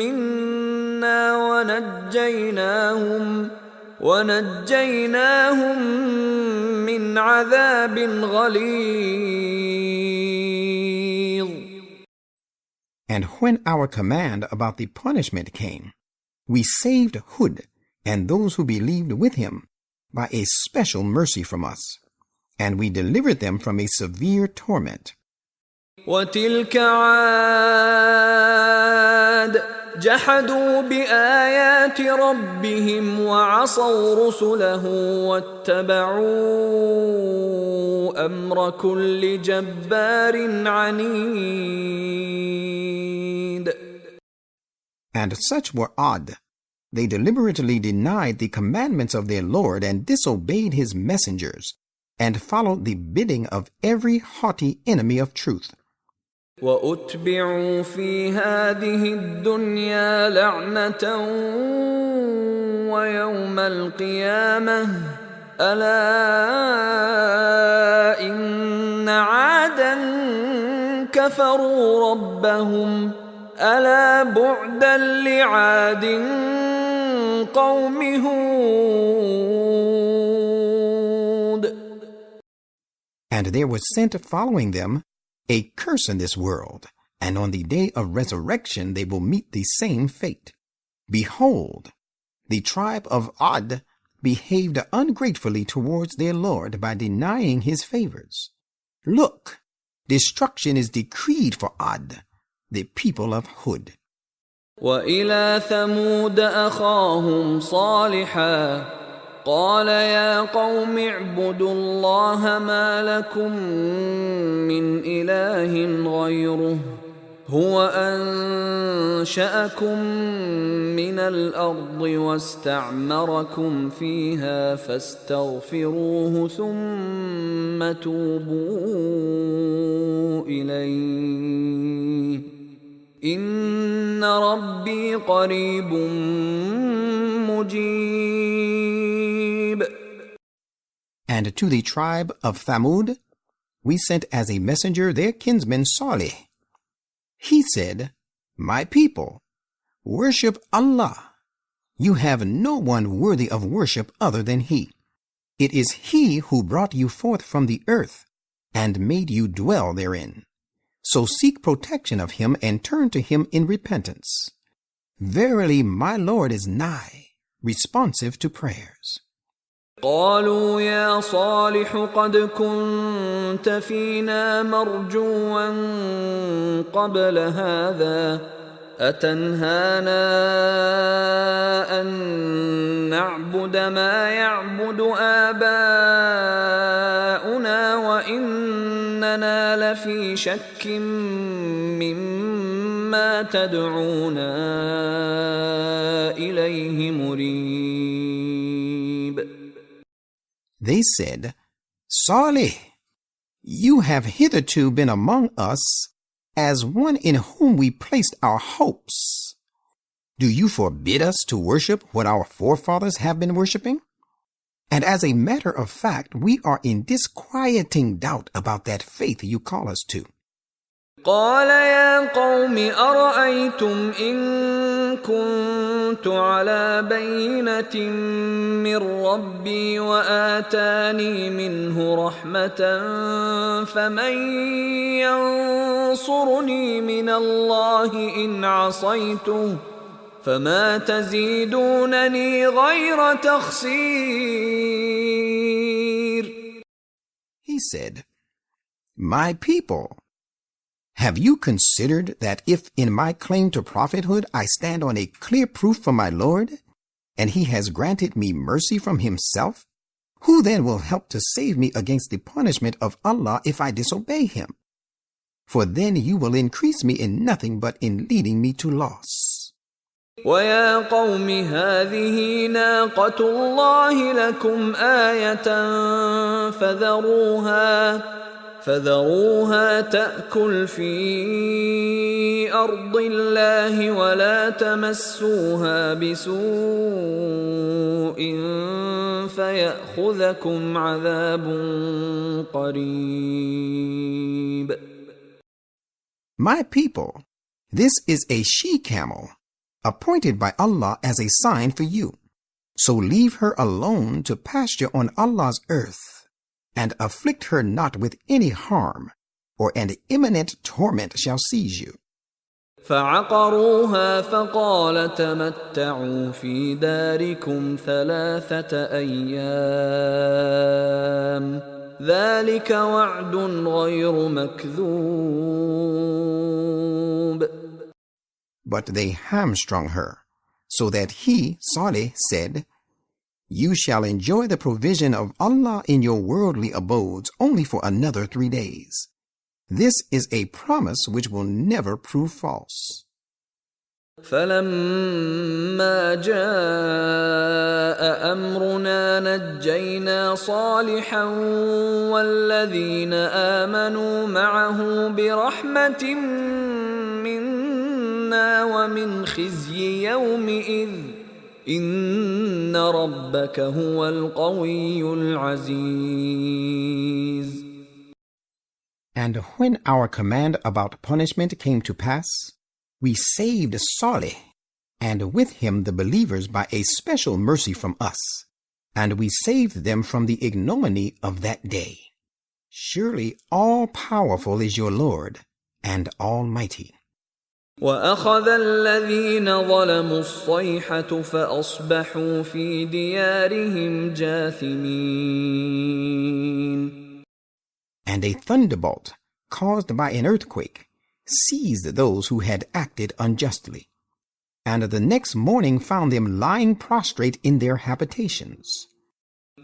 منا ونجيناهم من عذاب غليظ. And when our command about the punishment came, we saved Hud and those who believed with him by a special mercy from us, and we delivered them from a severe torment. وتلك عاد جحدوا بآيات ربهم وعصوا رسله واتبعوا أمر كل جبار عنيد. And such were odd. They deliberately denied the commandments of their Lord and disobeyed his messengers, and followed the bidding of every haughty enemy of truth. وَأُتْبِعُوا فِي هَذِهِ الدُّنْيَا لَعْنَةً وَيَوْمَ الْقِيَامَةِ أَلَا إِنَّ عَادًا كَفَرُوا رَبَّهُمْ أَلَا بُعْدًا لِعَادٍ قَوْمِ هُودٍ. And there was sent following them a curse in this world, and on the day of resurrection they will meet the same fate. Behold, the tribe of Ad behaved ungratefully towards their Lord by denying his favors. Look, destruction is decreed for Ad, the people of Hud. وَإِلَى ثَمُودَ أَخَاهُمْ صَالِحًا قال يا قوم اعبدوا الله ما لكم من إله غيره هو أنشأكم من الأرض واستعمركم فيها فاستغفروه ثم توبوا إليه إن ربي قريب مجيب. And to the tribe of Thamud we sent as a messenger their kinsman Salih. He said, My people, worship Allah. You have no one worthy of worship other than He. It is He who brought you forth from the earth and made you dwell therein. So seek protection of Him and turn to Him in repentance. Verily, my Lord is nigh, responsive to prayers. قالوا يا صالح قد كنت فينا مرجوا قبل هذا أتنهانا أن نعبد ما يعبد آباؤنا وإننا لفي شك مما تدعونا إليه مريب. They said, Salih, you have hitherto been among us as one in whom we placed our hopes. Do you forbid us to worship what our forefathers have been worshiping? And as a matter of fact, we are in disquieting doubt about that faith you call us to. قال يا قوم أرأيتم إن كنت على بينة من ربي وآتاني منه رحمة فمن ينصرني من الله إن عصيته فما تزيدونني غير تخسير. He said, My people, have you considered that if in my claim to prophethood I stand on a clear proof from my Lord, and he has granted me mercy from himself, who then will help to save me against the punishment of Allah if I disobey him? For then you will increase me in nothing but in leading me to loss. وَيَا قَوْمِ هَٰذِهِ نَاقَةُ اللَّهِ لَكُمْ آيَةً فَذَرُوهَا تَأْكُلْ فِي أَرْضِ اللَّهِ وَلَا تَمَسُّوهَا بِسُوءٍ فَيَأْخُذَكُمْ عَذَابٌ قَرِيبٌ. My people, this is a she-camel, appointed by Allah as a sign for you. So leave her alone to pasture on Allah's earth, and afflict her not with any harm, or an imminent torment shall seize you. فَعَقَرُوهَا فَقَالَ تَمَتَّعُوا فِي دَارِكُمْ 3 أَيَّامٍ ذَلِكَ وَعْدٌ غَيْرُ مَكْذُوبٍ. But they hamstrung her, so that he, Saleh, said, You shall enjoy the provision of Allah in your worldly abodes only for another 3 days. This is a promise which will never prove false. فَلَمَّا جَاءَ أَمْرُنَا نَجَّيْنَا صَالِحًا وَالَّذِينَ آمَنُوا مَعَهُ بِرَحْمَةٍ مِنَّا وَمِنْ خِزْيِ يَوْمِئِذٍ إِنَّ رَبَّكَ هُوَ الْقَوِيُّ الْعَزِيزُ. And when our command about punishment came to pass, we saved Saleh, and with him the believers by a special mercy from us, and we saved them from the ignominy of that day. Surely all-powerful is your Lord, and almighty. وَأَخَذَ الَّذِينَ ظَلَمُوا الصَّيْحَةُ فَأَصْبَحُوا فِي دِيَارِهِمْ جَاثِمِينَ. And a thunderbolt, caused by an earthquake, seized those who had acted unjustly, and the next morning found them lying prostrate in their habitations.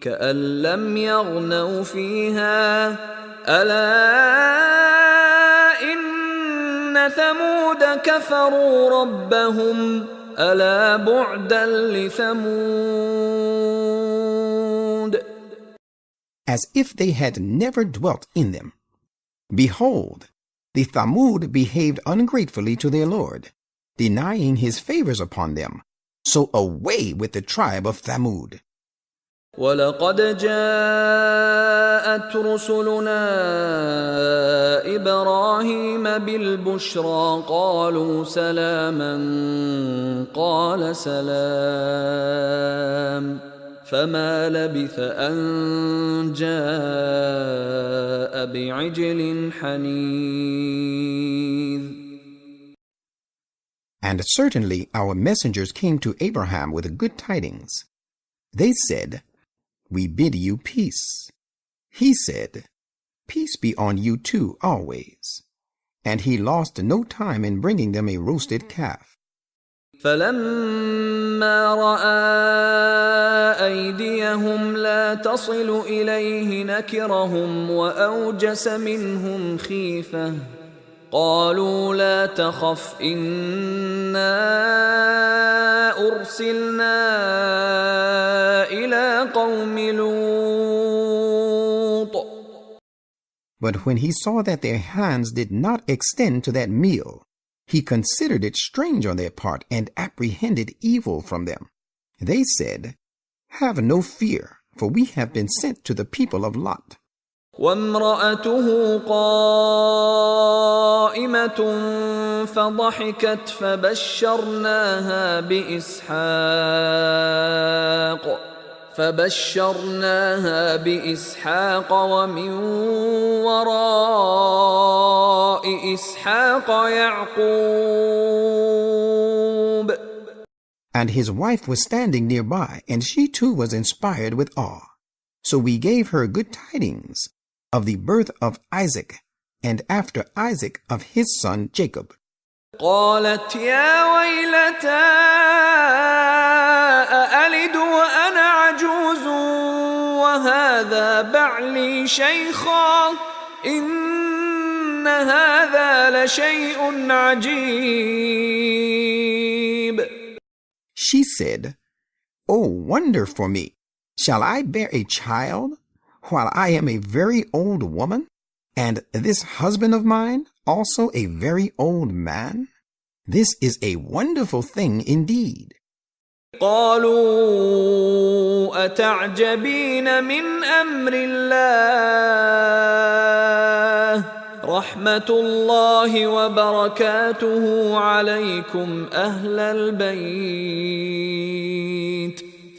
كَأَن لَّمْ يَغْنَوْا فِيهَا أَلَا إِنَّ ثَمُودَ كَفَرُوا رَبَّهُمْ أَلَا بُعْدًا لِثَمُودَ. As if they had never dwelt in them. Behold, the Thamud behaved ungratefully to their Lord, denying his favors upon them. So away with the tribe of Thamud. وَلَقَدْ جَاءَتْ رُسُلُنَا إِبْرَاهِيمَ بِالْبُشْرَىٰ قَالُوا سَلَامًا قَالَ سَلَامٌ فَمَا لَبِثَ أَن جَاءَ بِعِجْلٍ حَنِيذٍ. And certainly our messengers came to Abraham with good tidings. They said, We bid you peace. He said, Peace be on you too always. And he lost no time in bringing them a roasted calf. فَلَمَّا رَأَىٰ أَيْدِيَهُمْ لَا تَصِلُ إِلَيْهِ نَكِرَهُمْ وَأَوْجَسَ مِنْهُمْ خِيفَةً قَالُوا لَا تَخَفْ إِنَّا أُرْسِلْنَا إِلَىٰ قَوْمِ لُوطٍ. But when he saw that their hands did not extend to that meal, he considered it strange on their part and apprehended evil from them. They said, Have no fear, for we have been sent to the people of Lot. وَامْرَأَتُهُ قَائِمَةٌ فَضَحِكَتْ فَبَشَّرْنَاهَا بِإِسْحَاقَ وَمِن وَرَاءِ إِسْحَاقَ يَعْقُوبَ. And his wife was standing nearby, and she too was inspired with awe. So we gave her good tidings, of the birth of Isaac, and after Isaac of his son Jacob. قالت يا ويلتى أألد وأنا عجوز وهذا بعلي شيخا إن هذا لشيء عجيب. She said, "Oh, wonder for me! Shall I bear a child while I am a very old woman, and this husband of mine also a very old man? This is a wonderful thing indeed." قالوا أتعجبين من أمر الله رحمة الله وبركاته عليكم أهل البيت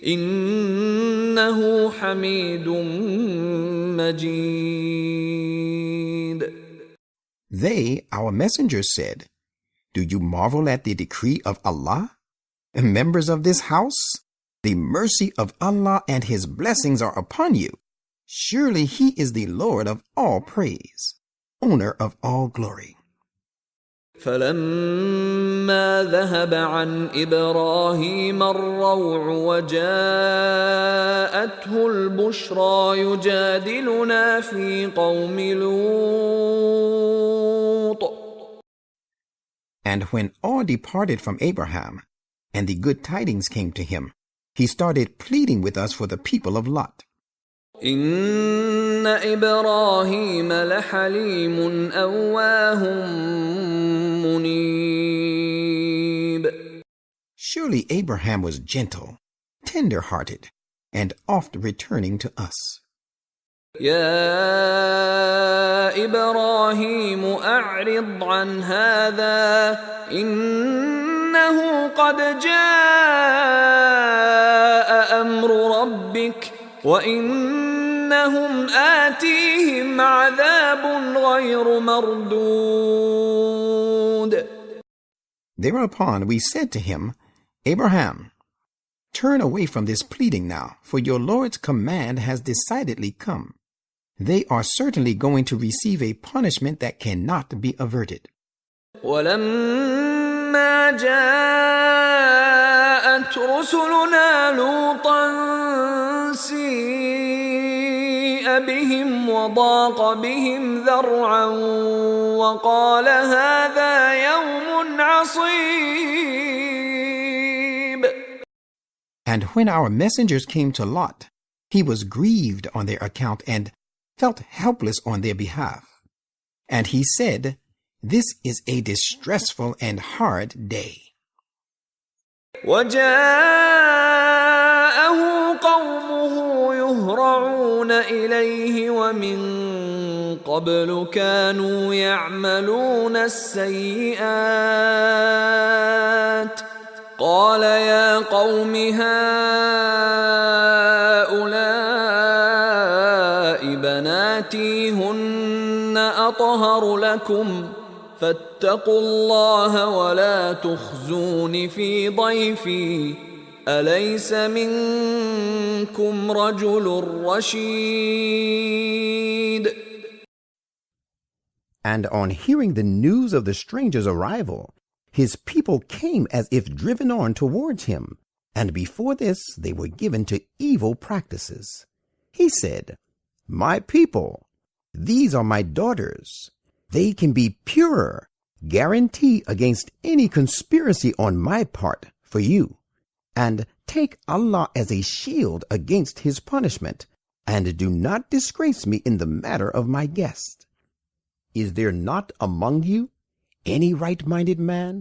إنه حميد مجيد. They, our messengers, said, "Do you marvel at the decree of Allah? Members of this house, the mercy of Allah and His blessings are upon you. Surely He is the Lord of all praise, owner of all glory." فلما ذهب عن إبراهيم الروع وجاءته البشرى يجادلنا في قوم لوط. And when all departed from Abraham, and the good tidings came to him, he started pleading with us for the people of Lot. إن إبراهيم لحليم أواه منيب. Surely Abraham was gentle, tender-hearted, and oft returning to us. يا إبراهيم أعرض عن هذا إنه قد جاء أمر ربك وإنهم آتيهم عذاب غير مردود. Thereupon we said to him, "Abraham, turn away from this pleading now, for your Lord's command has decidedly come. They are certainly going to receive a punishment that cannot be averted." ولما جاءت رسلنا لوطا سيء بهم وضاق بهم ذرعا وقال هذا يوم عصيب. And when our messengers came to Lot, he was grieved on their account and felt helpless on their behalf. And he said, "This is a distressful and hard day." وجاءه قومه يهرعون إليه ومن قبل كانوا يعملون السيئات قال يا قوم هؤلاء بناتي هن أطهر لكم فاتقوا الله ولا تخزون في ضيفي أليس منكم رجل رشيد. And on hearing the news of the stranger's arrival, his people came as if driven on towards him, and before this they were given to evil practices. He said, "My people, these are my daughters. They can be purer, guarantee against any conspiracy on my part for you, and take Allah as a shield against His punishment, and do not disgrace me in the matter of my guest. Is there not among you any right-minded man?"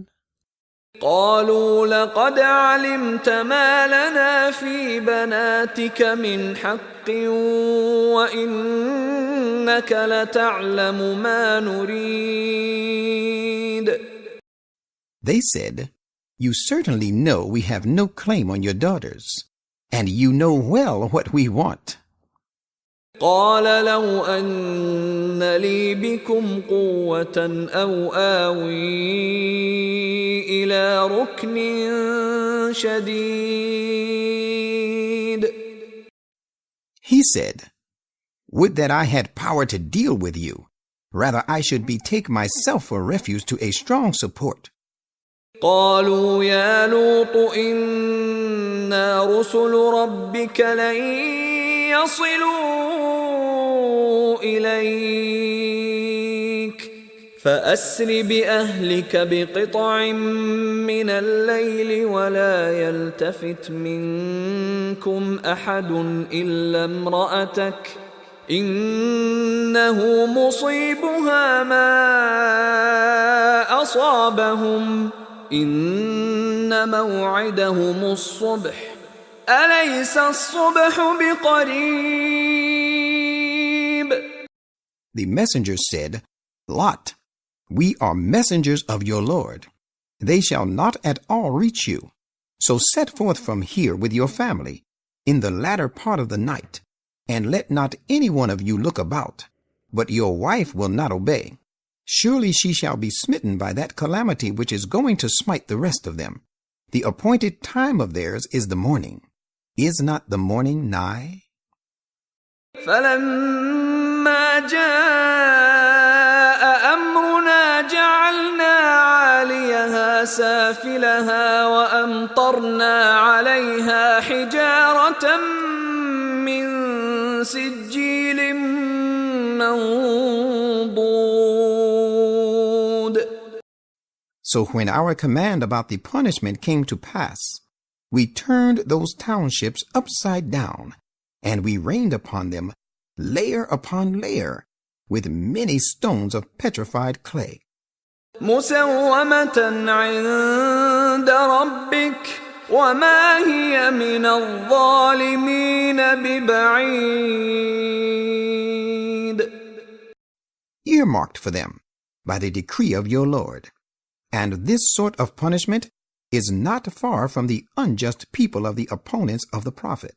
قالوا لقد علمت ما لنا في بناتك من حق وإنك لتعلم ما نريد. They said, "You certainly know we have no claim on your daughters, and you know well what we want." قال لو أن لي بكم قوة أو آوي إلى ركن شديد. He said, Would that I had power to deal with you. Rather, I should betake myself for refuge to a strong support. قالوا يا لوط إنا رسل ربك لن يصلوا إليك فأسر بأهلك بقطع من الليل ولا يلتفت منكم أحد إلا امرأتك إنه مصيبها ما أصابهم إن موعدهم الصبح أليس الصبح بقريب. The messenger said, Lot, we are messengers of your Lord. They shall not at all reach you. So set forth from here with your family in the latter part of the night, and let not any one of you look about, but your wife will not obey. Surely she shall be smitten by that calamity which is going to smite the rest of them. The appointed time of theirs is the morning. Is not the morning nigh? فلما جاء أمرنا جعلنا عاليها سافلها وأمطرنا عليها حجارة من سجيل منضود. So when our command about the punishment came to pass, we turned those townships upside down, and we rained upon them layer upon layer with many stones of petrified clay. مسومة عند ربك وما هي من الظالمين ببعيد. Earmarked for them by the decree of your Lord. And this sort of punishment is not far from the unjust people of the opponents of the Prophet.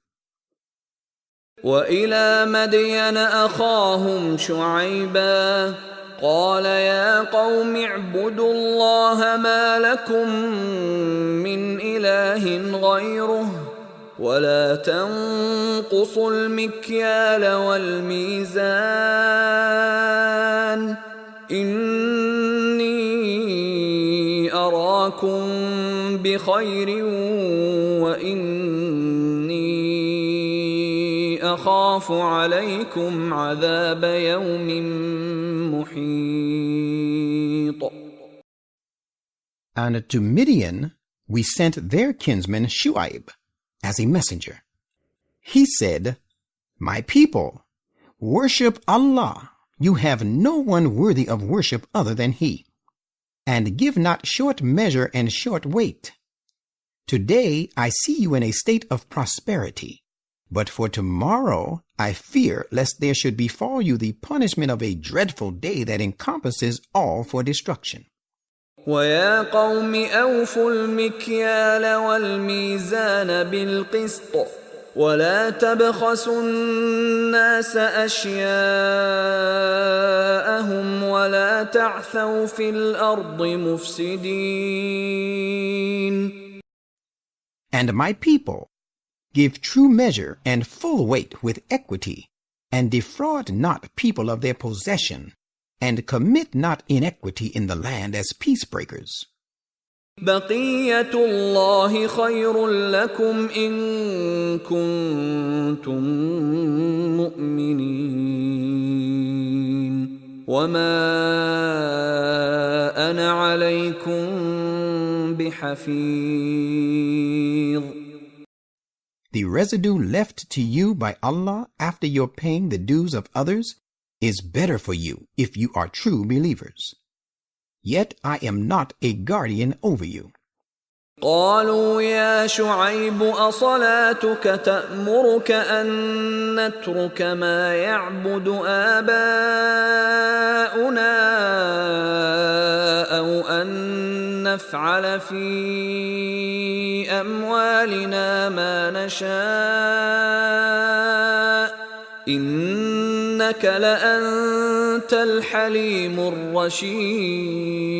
وإلى مدين أخاهم شعيبا قال يا قوم اعبدوا الله ما لكم من إله غيره ولا تنقصوا المكيال والميزان إني أراكم بخير وإني أخاف عليكم عذاب يوم محيط. And to Midian we sent their kinsman Shu'aib as a messenger. He said, My people, worship Allah. You have no one worthy of worship other than He. And give not short measure and short weight. Today I see you in a state of prosperity. But for tomorrow I fear lest there should befall you the punishment of a dreadful day that encompasses all for destruction. وَيَا قَوْمِ أَوْفُوا الْمِكْيَالَ وَالْمِيزَانَ بِالْقِسْطِ وَلَا تَبْخَسُوا النَّاسَ أَشْيَاءَهُمْ وَلَا تَعْثَوْا فِي الْأَرْضِ مُفْسِدِينَ. And my people, give true measure and full weight with equity, and defraud not people of their possession, and commit not iniquity in the land as peacebreakers. بقية الله خير لكم إن كنتم مؤمنين وما أنا عليكم بحفيظ. The residue left to you by Allah after your paying the dues of others is better for you if you are true believers. Yet I am not a guardian over you. قالوا يا شعيب أصلاتك تأمرك أن نترك ما يعبد آباؤنا أو أن نفعل في أموالنا ما نشاء إنك لأنت الحليم الرشيد.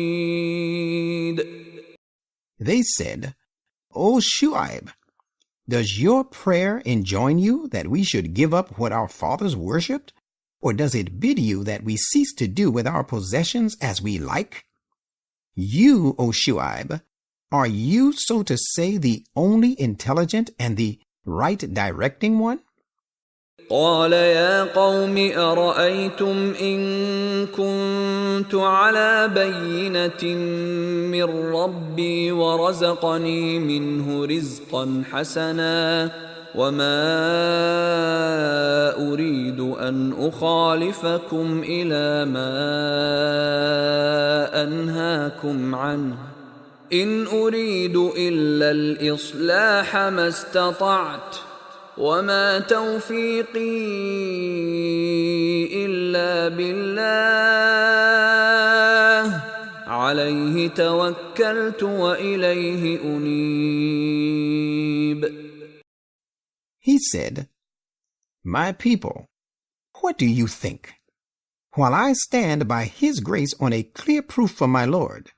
They said, O Shu'aib, does your prayer enjoin you that we should give up what our fathers worshipped Or does it bid you that we cease to do with our possessions as we like? You, O Shu'aib, are you, so to say, the only intelligent and the right directing one? قال يا قوم أرأيتم إن كنت على بينة من ربي ورزقني منه رزقا حسنا وما أريد أن أخالفكم إلى ما أنهاكم عنه إن أريد إلا الإصلاح ما استطعت وما توفيقي إلا بالله عليه توكلت وإليه أنيب. He said, My people, what do you think? While I stand by His grace on a clear proof from my Lord,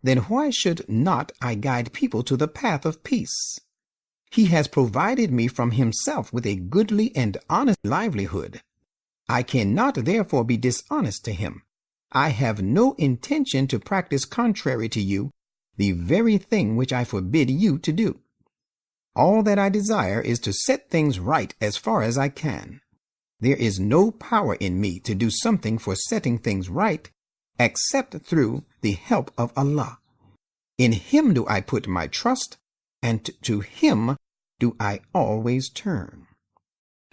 then why should not I guide people to the path of peace? He has provided me from Himself with a goodly and honest livelihood. I cannot therefore be dishonest to Him. I have no intention to practice contrary to you the very thing which I forbid you to do. All that I desire is to set things right as far as I can. There is no power in me to do something for setting things right except through the help of Allah. In Him do I put my trust, and to Him do I always turn.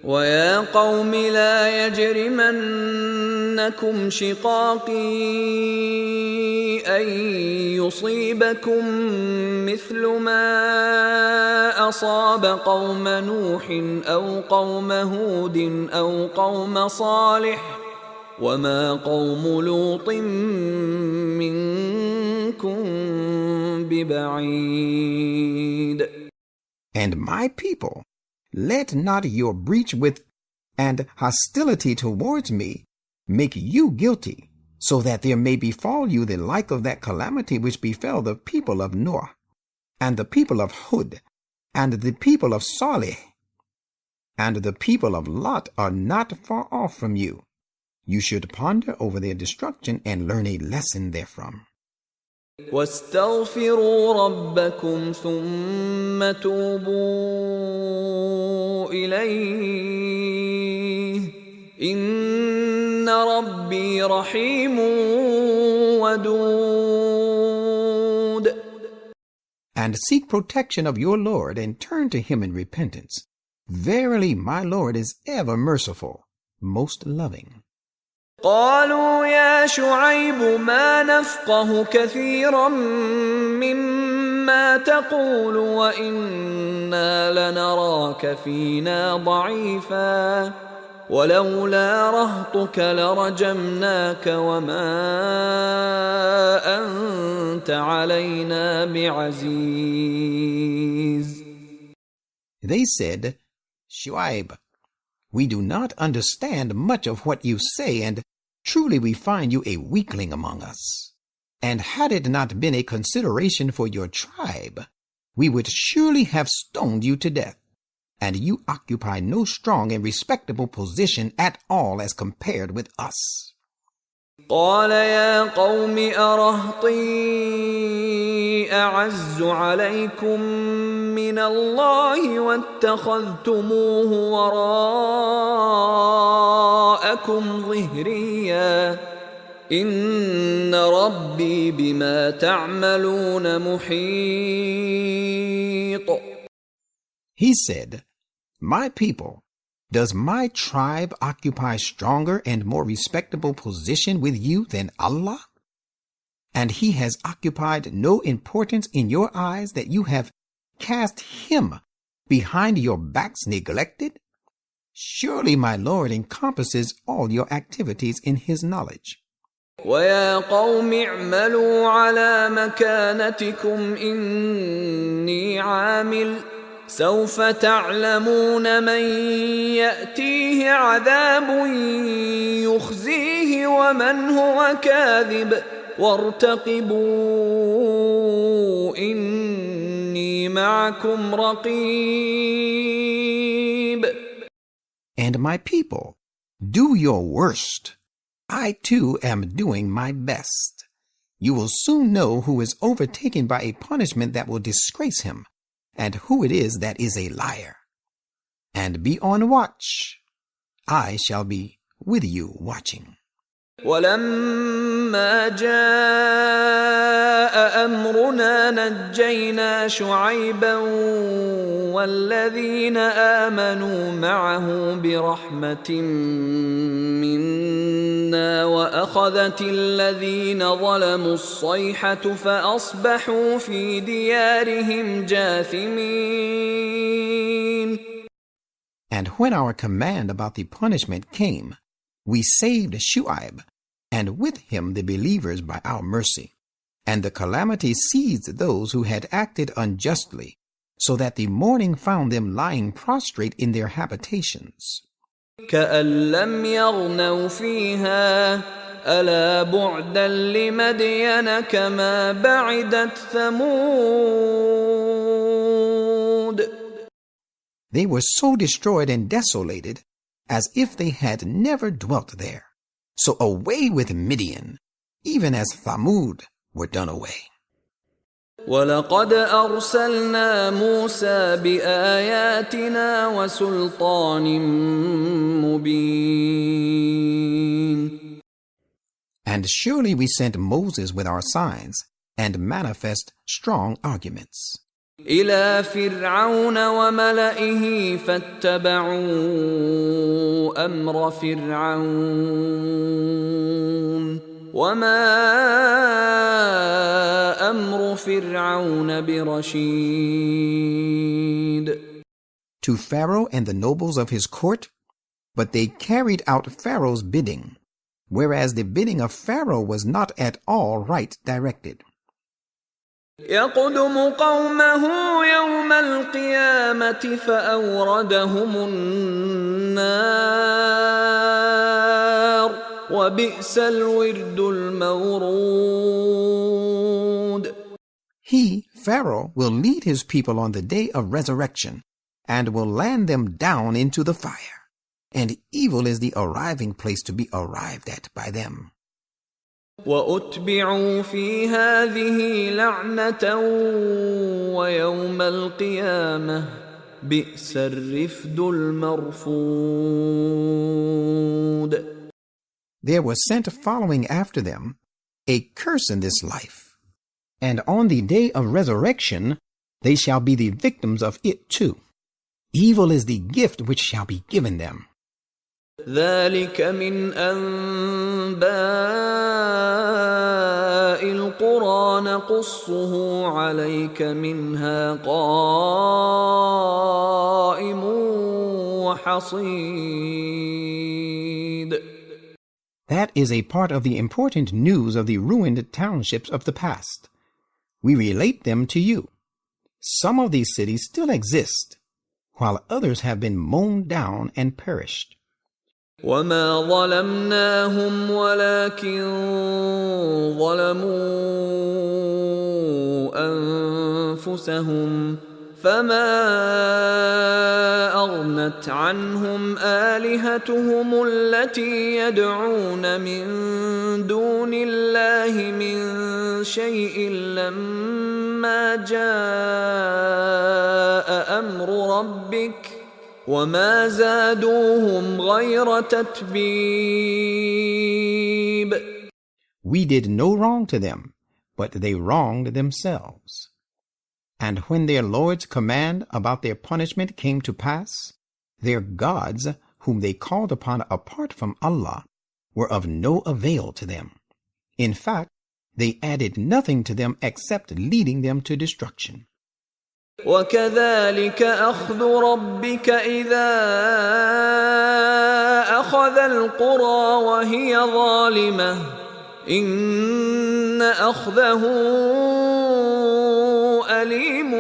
وَيَا قَوْمِ لَا يَجْرِمَنَّكُمْ شِقَاقِي أَن يُصِيبَكُم مِّثْلُ مَا أَصَابَ قَوْمَ نُوحٍ أَوْ قَوْمَ هُودٍ أَوْ قَوْمَ صَالِحٍ وَمَا قَوْمُ لُوطٍ مِّنكُم بِبَعِيدٍ. And my people, let not your breach with and hostility towards me make you guilty, so that there may befall you the like of that calamity which befell the people of Noah, and the people of Hud, and the people of Salih, and the people of Lot are not far off from you. You should ponder over their destruction and learn a lesson therefrom. واستغفروا ربكم ثم توبوا إليه إن ربي رحيم ودود. And seek protection of your Lord and turn to Him in repentance. Verily, my Lord is ever merciful, most loving. قالوا يا شعيب ما نفقه كثيرا مما تقول وإنا لنراك فينا ضعيفا ولولا رهطك لرجمناك وما أنت علينا بعزيز. They said, Shu'aib, we do not understand much of what you say, and truly we find you a weakling among us. And had it not been a consideration for your tribe, we would surely have stoned you to death. And you occupy no strong and respectable position at all as compared with us. قال يا قوم أرهطي أعز عليكم من الله واتخذتموه وراءكم ظهريا إن ربي بما تعملون محيط. He said, My people, does my tribe occupy stronger and more respectable position with you than Allah? And He has occupied no importance in your eyes that you have cast Him behind your backs neglected? Surely my Lord encompasses all your activities in His knowledge. وَيَا قَوْمِ اعْمَلُوا عَلَى مَكَانَتِكُمْ إِنِّي عَامِلٌ سوف تعلمون من يأتيه عذاب يخزيه ومن هو كاذب وارتقبوا إني معكم رقيب. And my people, Do your worst. I too am doing my best. You will soon know who is overtaken by a punishment that will disgrace him, and who it is that is a liar. And be on watch. I shall be with you watching. ولما جاء أمرنا نجينا شعيبا والذين آمنوا معه برحمة منا وأخذت الذين ظلموا الصيحة فأصبحوا في ديارهم جاثمين. And when our command about the punishment came, we saved Shu'aib, and with him the believers by our mercy. And the calamity seized those who had acted unjustly, so that the morning found them lying prostrate in their habitations. كأن لم يغنوا فيها ألا بعدا لمدين كما بعدت ثمود. They were so destroyed and desolated as if they had never dwelt there. So away with Midian, even as Thamud were done away. وَلَقَدْ أَرْسَلْنَا مُوسَى بِآيَاتِنَا وَسُلْطَانٍ مُبِينٍ. And surely we sent Moses with our signs and manifest strong arguments. إِلَى فِرْعَوْنَ وَمَلَئِهِ فَاتَّبَعُوا أَمْرَ فِرْعَوْنَ وَمَا أَمْرُ فِرْعَوْنَ بِرَشِيدٍ. To Pharaoh and the nobles of his court, but they carried out Pharaoh's bidding, whereas the bidding of Pharaoh was not at all right directed. يقدم قومه يوم القيامة فأوردهم النار وبئس الورد المورود. He, Pharaoh, will lead his people on the day of resurrection and will land them down into the fire. And evil is the arriving place to be arrived at by them. وَأُتْبِعُوا فِي هَذِهِ لَعْنَةً وَيَوْمَ الْقِيَامَةِ بِئْسَ الرِّفْدُ الْمَرْفُودُ. There was sent following after them a curse in this life, and on the day of resurrection they shall be the victims of it too. Evil is the gift which shall be given them. ذلك من أنباء القرى نقصه عليك منها قائم وحصيد. That is a part of the important news of the ruined townships of the past. We relate them to you. Some of these cities still exist, while others have been mown down and perished. وما ظلمناهم ولكن ظلموا أنفسهم فما أغنت عنهم آلهتهم التي يدعون من دون الله من شيء لما جاء أمر ربك وما زادوهم غير تتبيب. We did no wrong to them, but they wronged themselves. And when their Lord's command about their punishment came to pass, their gods, whom they called upon apart from Allah, were of no avail to them. In fact, they added nothing to them except leading them to destruction. وكذلك أخذ ربك إذا أخذ القرى وهي ظالمة إن أخذه أليم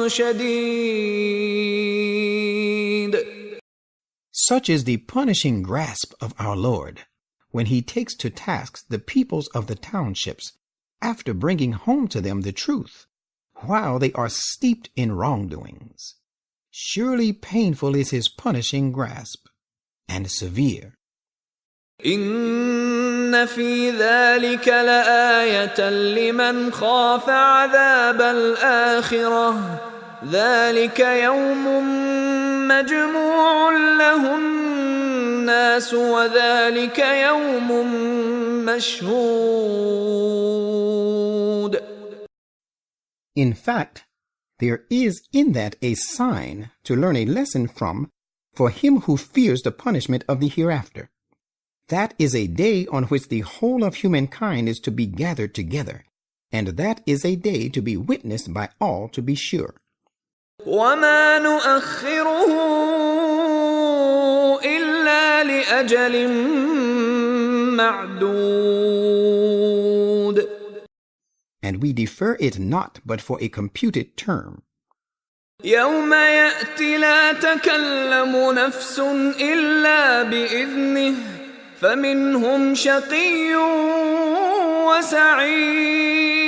شديد. Such is the punishing grasp of our Lord when he takes to task the peoples of the townships after bringing home to them the truth, while they are steeped in wrongdoings. Surely painful is his punishing grasp. and severe. إن في ذلك لآية لمن خاف عذاب الآخرة ذلك يوم مجموع له الناس وذلك يوم مشهود. In fact, there is in that a sign to learn a lesson from for him who fears the punishment of the hereafter. That is a day on which the whole of humankind is to be gathered together, and that is a day to be witnessed by all to be sure. وما نؤخره إلا لأجل معدود. And we defer it not but for a computed term. يوم يأتي لا تكلم نفس إلا بإذنه فمنهم شقي وسعيد.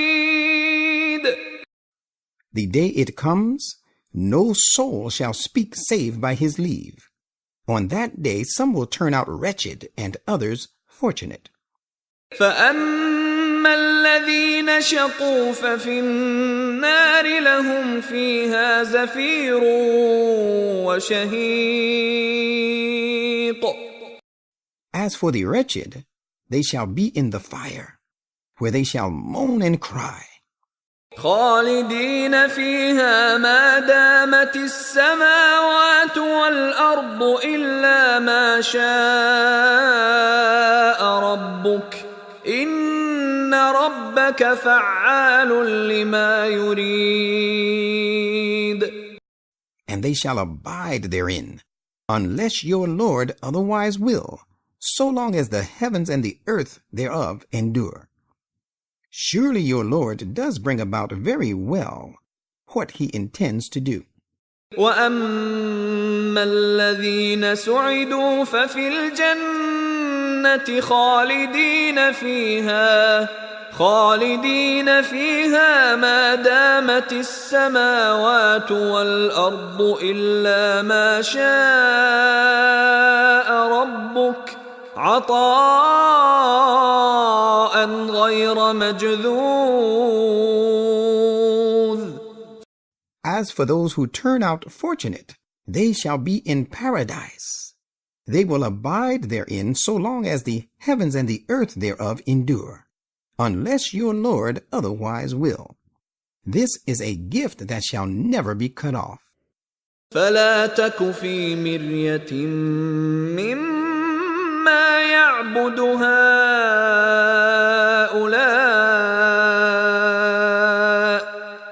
The day it comes, no soul shall speak save by his leave. On that day some will turn out wretched and others fortunate. فأما الذين شقوا ففي النار لهم فيها زفير وشهيق. As for the wretched, they shall be in the fire, where they shall moan and cry. خالدين فيها ما دامت السماوات والأرض إلا ما شاء ربك إن ربك فعال لما يريد. And they shall abide therein, unless your Lord otherwise will, so long as the heavens and the earth thereof endure. Surely your Lord does bring about very well what he intends to do. وَأَمَّا الَّذِينَ سُعِدُوا فَفِي الْجَنَّةِ خالدين فيها ما دامت السماوات والأرض إلا ما شاء ربك عطاء غير مجذوذ. As for those who turn out fortunate, they shall be in paradise. They will abide therein so long as the heavens and the earth thereof endure, unless your Lord otherwise will. This is a gift that shall never be cut off. فلا تك في مرية مما يعبد هؤلاء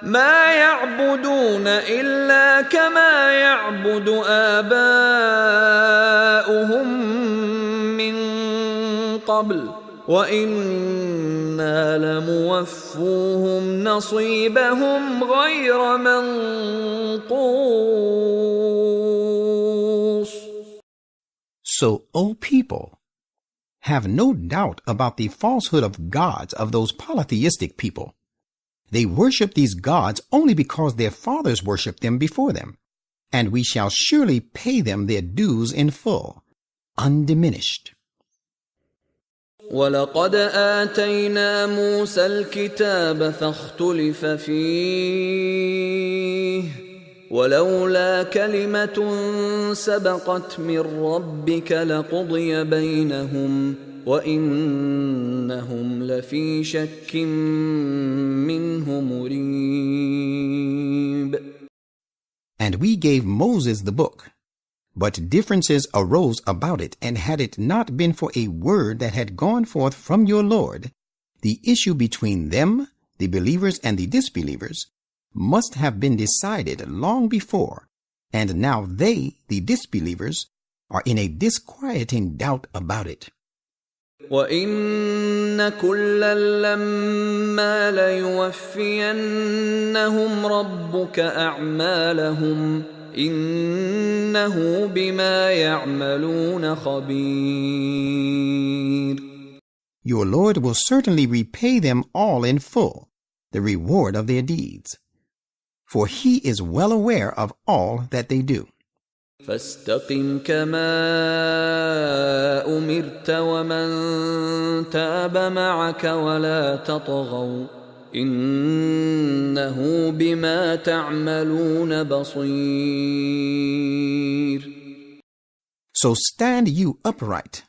ما يعبدون إلا كما يعبد آباؤهم من قبل وَإِنَّا لَمُوَفُّوهُمْ نَصِيبَهُمْ غَيْرَ مَنْقُوصٍ. So, O people, have no doubt about the falsehood of gods of those polytheistic people. They worship these gods only because their fathers worshipped them before them, and we shall surely pay them their dues in full, undiminished. وَلَقَدْ آتَيْنَا مُوسَى الْكِتَابَ فَاخْتُلِفَ فِيهِ وَلَوْلَا كَلِمَةٌ سَبَقَتْ مِنْ رَبِّكَ لَقُضِيَ بَيْنَهُمْ وَإِنَّهُمْ لَفِي شَكٍّ مِّنْهُ مُرِيبٍ. And we gave Moses the book, but differences arose about it, and had it not been for a word that had gone forth from your Lord, the issue between them, the believers and the disbelievers, must have been decided long before, and now they, the disbelievers, are in a disquieting doubt about it. وَإِنَّ كُلًّا لَّمَّا لَيُوَفِّيَنَّهُمْ رَبُّكَ أَعْمَالَهُمْ إِنَّهُ بِمَا يَعْمَلُونَ خَبِيرٌ. Your Lord will certainly repay them all in full, the reward of their deeds, for he is well aware of all that they do. فاستقم كما أمرت ومن تاب معك ولا تطغوا إنه بما تعملون بصير. So stand you upright,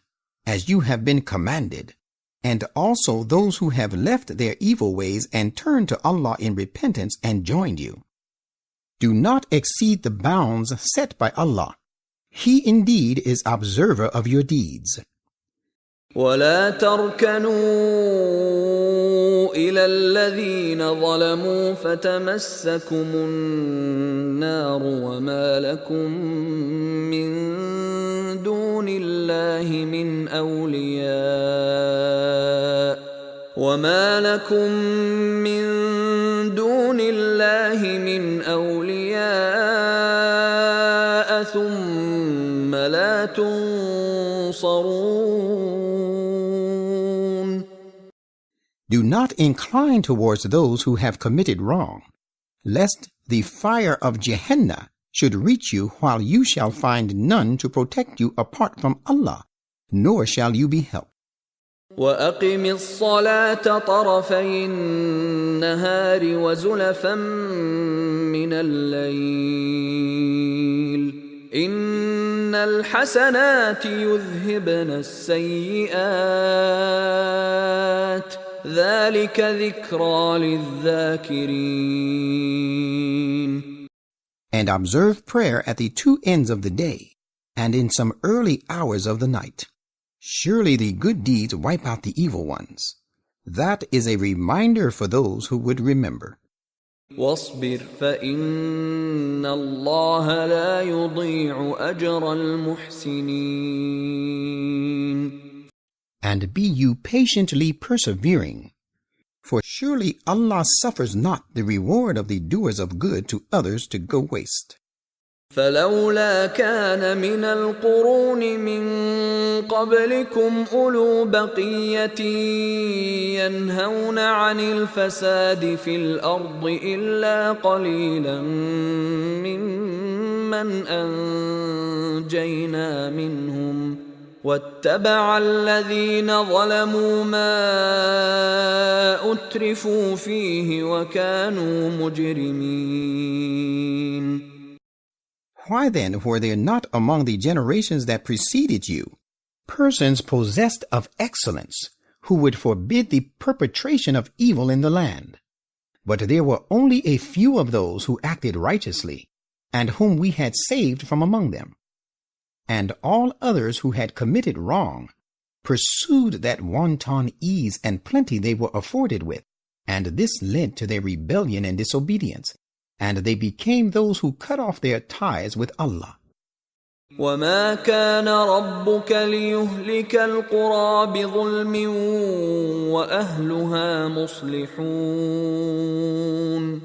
as you have been commanded, and also those who have left their evil ways and turned to Allah in repentance and joined you. Do not exceed the bounds set by Allah. He indeed is observer of your deeds. ولا تركنوا إلى الذين ظلموا فتمسكم النار وما لكم من دون الله من أولياء ثم لا تنصرون. Do not incline towards those who have committed wrong, lest the fire of Gehenna should reach you while you shall find none to protect you apart from Allah, nor shall you be helped. وَأَقِمِ الصَّلَاةَ طَرَفَيِ النَّهَارِ وَزُلَفًا مِّنَ اللَّيْلِ إِنَّ الْحَسَنَاتِ يُذْهِبْنَ السَّيِّئَاتِ ذَلِكَ ذِكْرَى لِلذَّاكِرِينَ. And observe prayer at the two ends of the day, and in some early hours of the night. Surely the good deeds wipe out the evil ones. That is a reminder for those who would remember. وَاصْبِرْ فَإِنَّ اللَّهَ لَا يُضِيعُ أَجْرَ الْمُحْسِنِينَ. And be you patiently persevering, for surely Allah suffers not the reward of the doers of good to others to go waste. فلولا كان من القرون من قبلكم أولو بقية ينهون عن الفساد في الأرض إلا قليلا ممن أنجينا منهم واتبع الذين ظلموا ما أترفوا فيه وكانوا مجرمين. Why then were there not among the generations that preceded you persons possessed of excellence who would forbid the perpetration of evil in the land? But there were only a few of those who acted righteously, and whom we had saved from among them. And all others who had committed wrong pursued that wanton ease and plenty they were afforded with, and this led to their rebellion and disobedience, and they became those who cut off their ties with Allah. وَمَا كَانَ رَبُّكَ لِيُهْلِكَ الْقُرَى بِظُلْمٍ وَأَهْلُهَا مُصْلِحُونَ.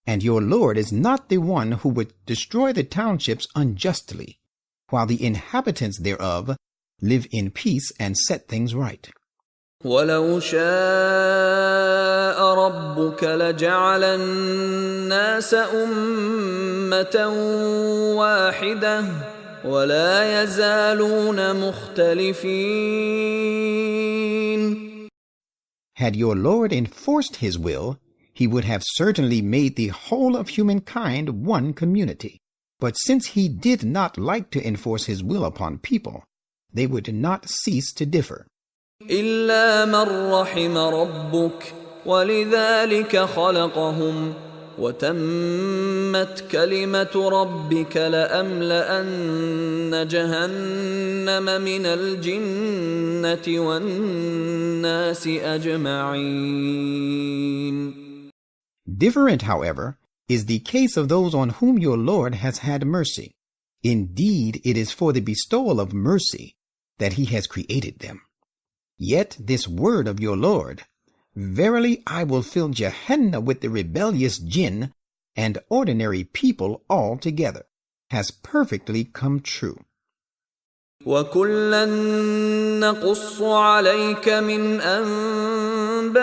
And your Lord is not the one who would destroy the townships unjustly, while the inhabitants thereof live in peace and set things right. وَلَوْ شَاءَ رَبُّكَ لَجَعَلَ النَّاسَ أُمَّةً وَاحِدَةً وَلَا يَزَالُونَ مُخْتَلِفِينَ. Had your Lord enforced his will, he would have certainly made the whole of humankind one community. But since he did not like to enforce his will upon people, they would not cease to differ. إِلَّا مَنْ رَحِمَ رَبُّكَ وَلِذَلِكَ خَلَقَهُمْ وَتَمَّتْ كَلِمَةُ رَبِّكَ لَأَمْلَأَنَّ جَهَنَّمَ مِنَ الْجِنَّةِ وَالنَّاسِ أَجْمَعِينَ. Different, however, is the case of those on whom your Lord has had mercy. Indeed, it is for the bestowal of mercy that he has created them. Yet this word of your Lord, verily I will fill Gehenna with the rebellious jinn and ordinary people altogether, has perfectly come true. وَكُلًّا نَّقُصُّ عَلَيْكَ مِنْ أَنبَاءِ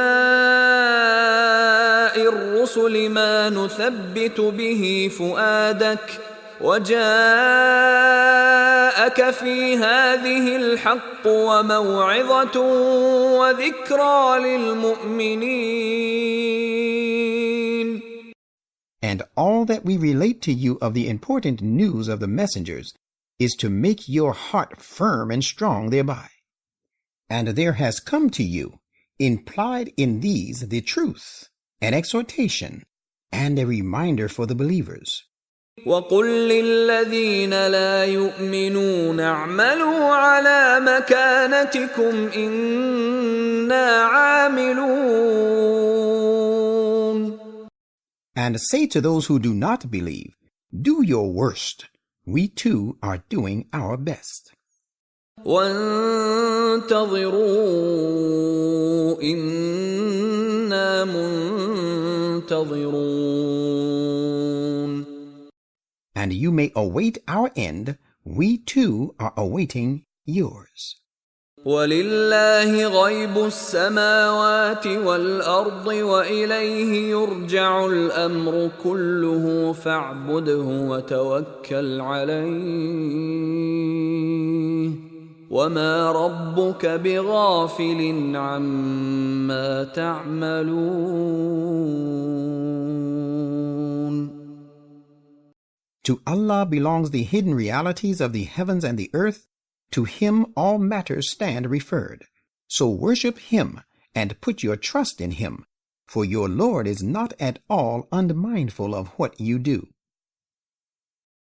الرُّسُلِ مَا نُثَبِّتُ بِهِ فُؤَادَكَ وجاءك في هذه الحق وموعظة وذكرى للمؤمنين. And all that we relate to you of the important news of the messengers is to make your heart firm and strong thereby. And there has come to you, implied in these, the truth, an exhortation, and a reminder for the believers. وَقُلْ لِلَّذِينَ لَا يُؤْمِنُونَ اعْمَلُوا عَلَى مَكَانَتِكُمْ إِنَّا عَامِلُونَ. And say to those who do not believe, do your worst. We too are doing our best. وَانْتَظِرُوا إِنَّا مُنْتَظِرُونَ. And you may await our end. We too are awaiting yours. وَلِلَّهِ غَيْبُ السَّمَاوَاتِ وَالْأَرْضِ وَإِلَيْهِ يُرْجَعُ الْأَمْرُ كُلُّهُ فَاعْبُدْهُ وَتَوَكَّلْ عَلَيْهِ وَمَا رَبُّكَ بِغَافِلٍ عَمَّا تَعْمَلُونَ. To Allah belongs the hidden realities of the heavens and the earth. To Him all matters stand referred. So worship Him and put your trust in Him, for your Lord is not at all unmindful of what you do.